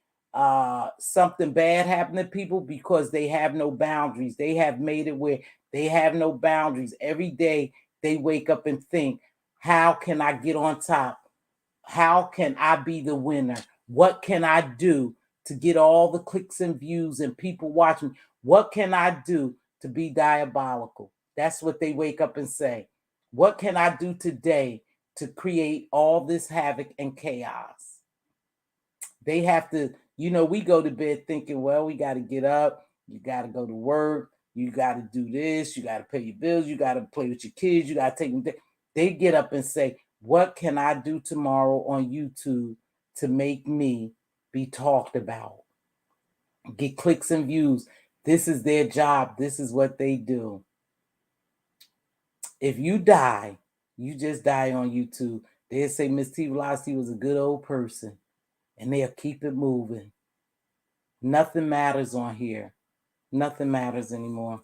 something bad happen to people because they have no boundaries. They have made it where they have no boundaries. Every day they wake up and think, how can I get on top? How can I be the winner? What can I do to get all the clicks and views and people watching? What can I do to be diabolical? That's what they wake up and say. What can I do today to create all this havoc and chaos? They have to, you know, we go to bed thinking, well, we got to get up. You got to go to work. You got to do this. You got to pay your bills. You got to play with your kids. You got to take them. They get up and say, what can I do tomorrow on YouTube to make me be talked about? Get clicks and views. This is their job. This is what they do. If you die, you just die on YouTube. They'll say Mz.Teavalocity was a good old person, and they'll keep it moving. Nothing matters on here. Nothing matters anymore.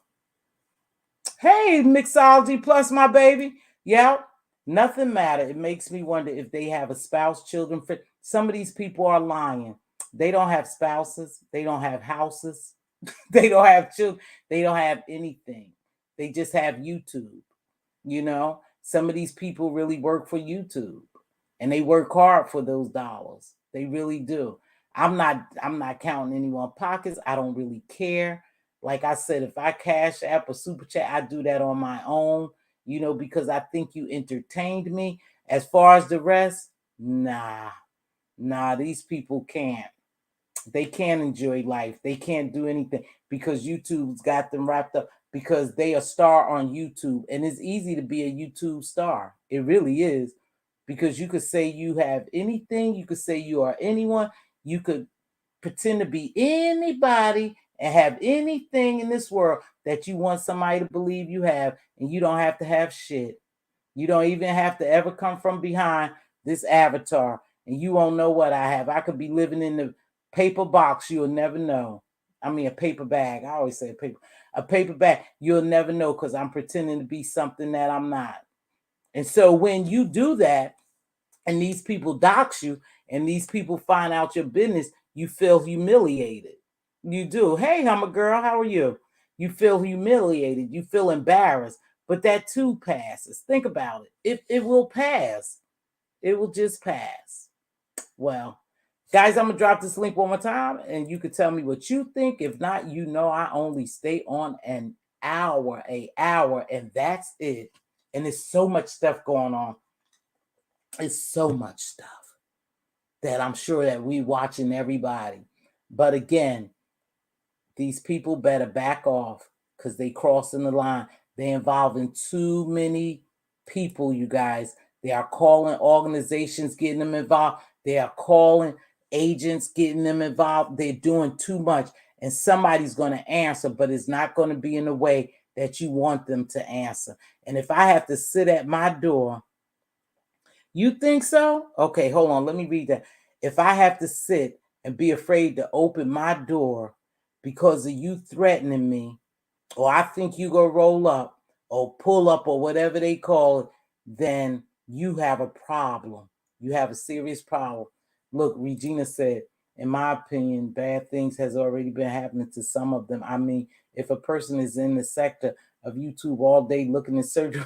Hey, Mixology Plus, my baby. Yeah, nothing matters. It makes me wonder if they have a spouse, children. Some of these people are lying. They don't have spouses. They don't have houses. They don't have children. They don't have anything. They just have YouTube, you know? Some of these people really work for YouTube, and they work hard for those dollars. They really do. I'm not counting anyone's pockets. I don't really care. Like I said, if I cash app or super chat, I do that on my own, because I think you entertained me. As far as the rest, nah, these people can't. They can't enjoy life. They can't do anything because YouTube's got them wrapped up because they a star on YouTube. And it's easy to be a YouTube star. It really is. Because you could say you have anything. You could say you are anyone. You could pretend to be anybody and have anything in this world that you want somebody to believe you have. And you don't have to have shit. You don't even have to ever come from behind this avatar. And you won't know what I have. I could be living in the paper box. You'll never know. I mean, a paper bag. I always say a paper bag. You'll never know because I'm pretending to be something that I'm not. And so when you do that, and these people dox you, and these people find out your business, you feel humiliated. You do. Hey, I'm a girl. How are you? You feel humiliated. You feel embarrassed. But that too passes. Think about it. It will pass. It will just pass. Well, guys, I'm going to drop this link one more time, and you can tell me what you think. If not, I only stay on an hour, and that's it. And there's so much stuff going on. It's so much stuff that I'm sure that we watching everybody. But again, these people better back off because they crossing the line. They involving too many people, you guys. They are calling organizations, getting them involved. They are calling agents, getting them involved. They're doing too much. And somebody's going to answer, but it's not going to be in the way that you want them to answer. And if I have to sit at my door, you think so? Okay, hold on. Let me read that. If I have to sit and be afraid to open my door because of you threatening me, or I think you go roll up or pull up or whatever they call it, then you have a problem. You have a serious problem. Look, Regina said, in my opinion, bad things has already been happening to some of them. I mean, if a person is in the sector of YouTube all day looking at surgery,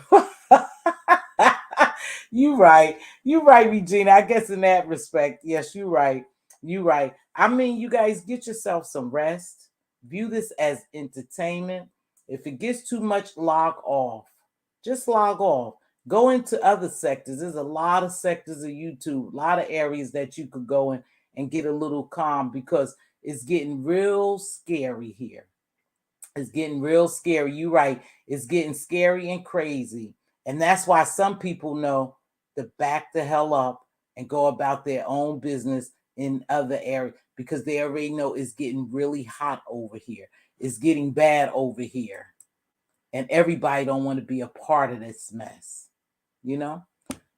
you right, Regina. I guess in that respect, yes, you right. I mean, you guys get yourself some rest. View this as entertainment. If it gets too much, log off. Just log off. Go into other sectors. There's a lot of sectors of YouTube, a lot of areas that you could go in and get a little calm because it's getting real scary here. It's getting real scary. You're right. It's getting scary and crazy. And that's why some people know to back the hell up and go about their own business in other areas because they already know it's getting really hot over here. It's getting bad over here. And everybody don't want to be a part of this mess,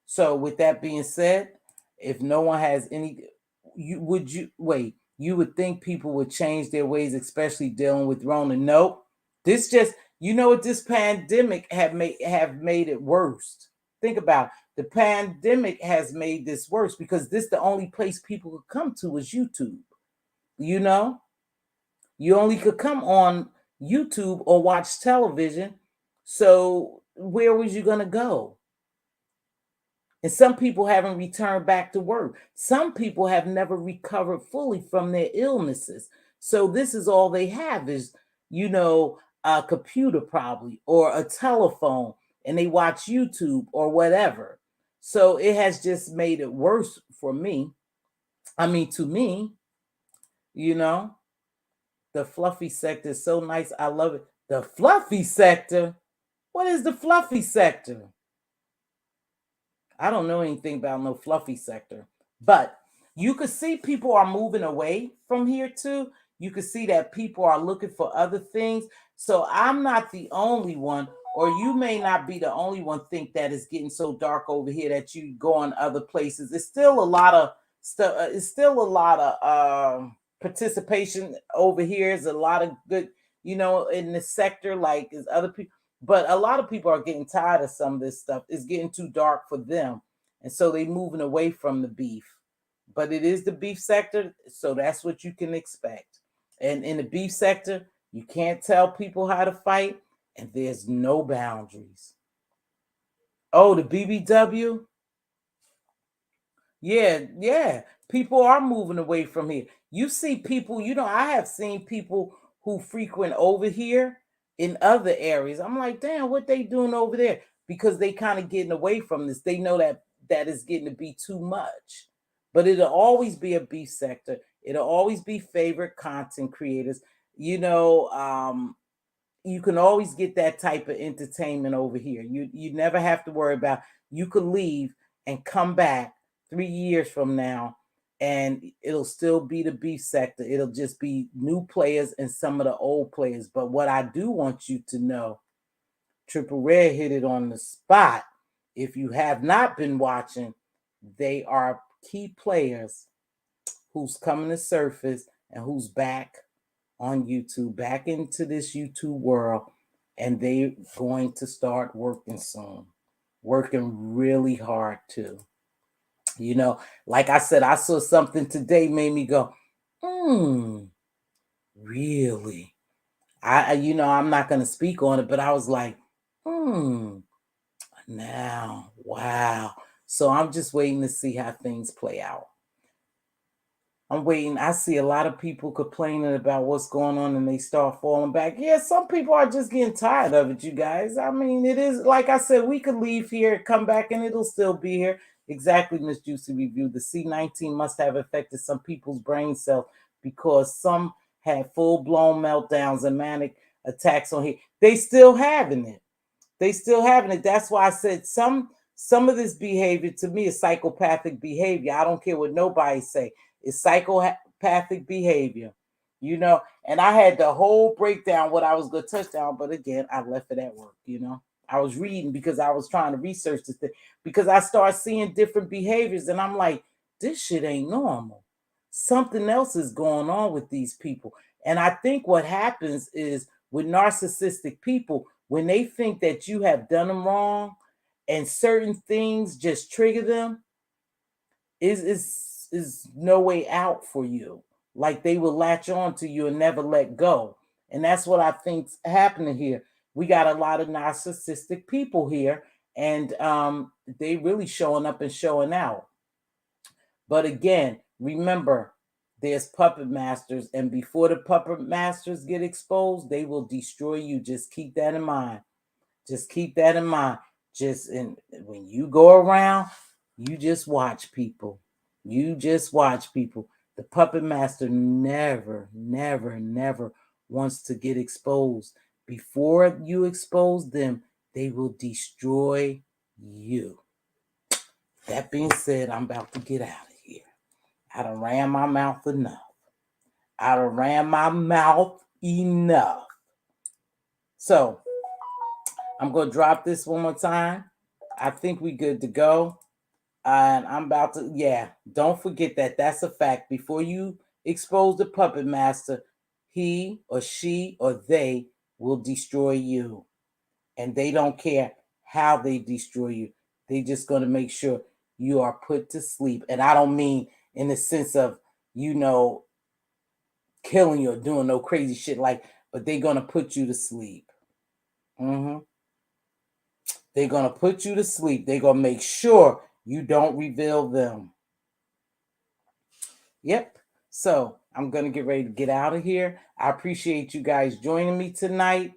So with that being said, if no one has any, you would think people would change their ways, especially dealing with Rona. Nope. This just, what this pandemic have made it worse. Think about it. The pandemic has made this worse because this the only place people could come to is YouTube. You only could come on YouTube or watch television. So where was you going to go? And some people haven't returned back to work. Some people have never recovered fully from their illnesses. So this is all they have is, a computer probably or a telephone, and they watch YouTube or whatever. So it has just made it worse for me. I mean, to me, the fluffy sector is so nice. I love it. The fluffy sector? What is the fluffy sector? I don't know anything about no fluffy sector, but you could see people are moving away from here too. You could see that people are looking for other things. So I'm not the only one, or you may not be the only one think that it's getting so dark over here that you go on other places. It's still a lot of stuff. It's still a lot of participation over here. Is a lot of good, in the sector, like is other people. But a lot of people are getting tired of some of this stuff. It's getting too dark for them. And so they're moving away from the beef. But it is the beef sector, so that's what you can expect. And in the beef sector, you can't tell people how to fight, and there's no boundaries. Oh, the BBW? Yeah. People are moving away from here. You see people, I have seen people who frequent over here in other areas. I'm like, damn, what they doing over there? Because they kind of getting away from this. They know that is getting to be too much. But it'll always be a beef sector. It'll always be favorite content creators. You can always get that type of entertainment over here. You never have to worry about, you could leave and come back 3 years from now and it'll still be the beef sector. It'll just be new players and some of the old players. But what I do want you to know, Triple Red hit it on the spot. If you have not been watching, they are key players who's coming to surface and who's back on YouTube, back into this YouTube world, and they're going to start working soon, working really hard too. Like I said, I saw something today made me go, really? I'm not going to speak on it, but I was like, now, wow. So I'm just waiting to see how things play out. I'm waiting. I see a lot of people complaining about what's going on and they start falling back. Yeah, some people are just getting tired of it, you guys. I mean, it is, like I said, we could leave here, come back, and it'll still be here. Exactly, Miss Juicy Review. The C-19 must have affected some people's brain cells because some had full-blown meltdowns and manic attacks on here. They still having it. That's why I said some of this behavior to me is psychopathic behavior. I don't care what nobody say. It's psychopathic behavior, and I had the whole breakdown what I was going to touch down, but again, I left it at work, I was reading because I was trying to research this thing, because I started seeing different behaviors and I'm like, this shit ain't normal. Something else is going on with these people. And I think what happens is with narcissistic people, when they think that you have done them wrong and certain things just trigger them, is no way out for you. Like they will latch on to you and never let go. And that's what I think's happening here. We got a lot of narcissistic people here, and they really showing up and showing out. But again, remember, there's puppet masters, and before the puppet masters get exposed, they will destroy you. Just keep that in mind. When you go around, you just watch people. The puppet master never wants to get exposed. Before you expose them, they will destroy you. That being said, I'm about to get out of here. I done ran my mouth enough. So, I'm going to drop this one more time. I think we good to go. And I'm about to, don't forget that. That's a fact. Before you expose the puppet master, he or she or they will destroy you. And they don't care how they destroy you. They just going to make sure you are put to sleep. And I don't mean in the sense of, killing you or doing no crazy shit but they're going to put you to sleep. They're going to put you to sleep. They're going to make sure you don't reveal them. Yep. So I'm going to get ready to get out of here. I appreciate you guys joining me tonight.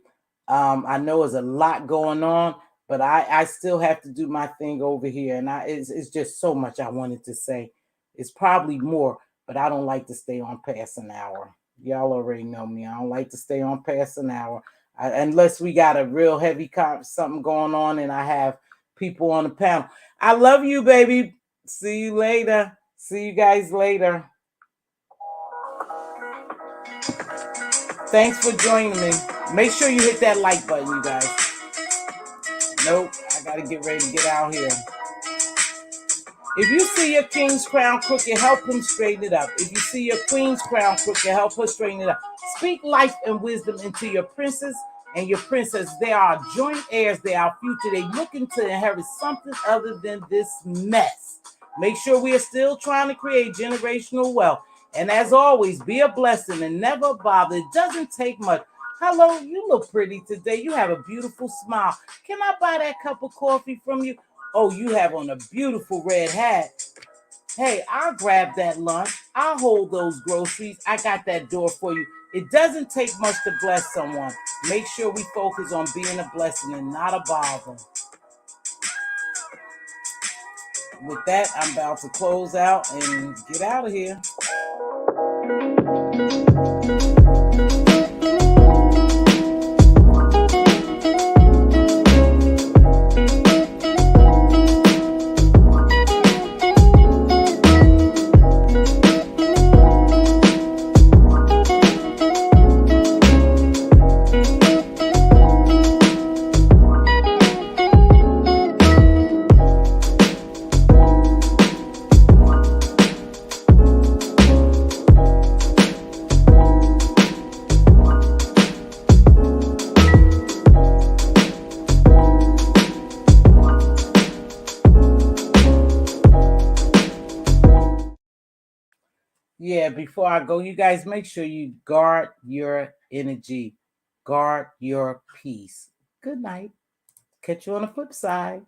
I know there's a lot going on, but I still have to do my thing over here. And it's just so much I wanted to say. It's probably more, but I don't like to stay on past an hour. Y'all already know me. I don't like to stay on past an hour. Unless we got a real heavy something going on and I have people on the panel. I love you, baby. See you later. See you guys later. Thanks for joining me. Make sure you hit that like button, you guys. Nope, I gotta get ready to get out here. If you see your king's crown crooked, help him straighten it up. If you see your queen's crown crooked, help her straighten it up. Speak life and wisdom into your princess and your princess. They are joint heirs. They are future. They looking to inherit something other than this mess. Make sure we are still trying to create generational wealth. And as always, be a blessing and never bother. It doesn't take much. Hello, you look pretty today. You have a beautiful smile. Can I buy that cup of coffee from you? Oh, you have on a beautiful red hat. Hey, I'll grab that lunch. I'll hold those groceries. I got that door for you. It doesn't take much to bless someone. Make sure we focus on being a blessing and not a bother. With that, I'm about to close out and get out of here. Yeah, before I go, you guys make sure you guard your energy, guard your peace. Good night. Catch you on the flip side.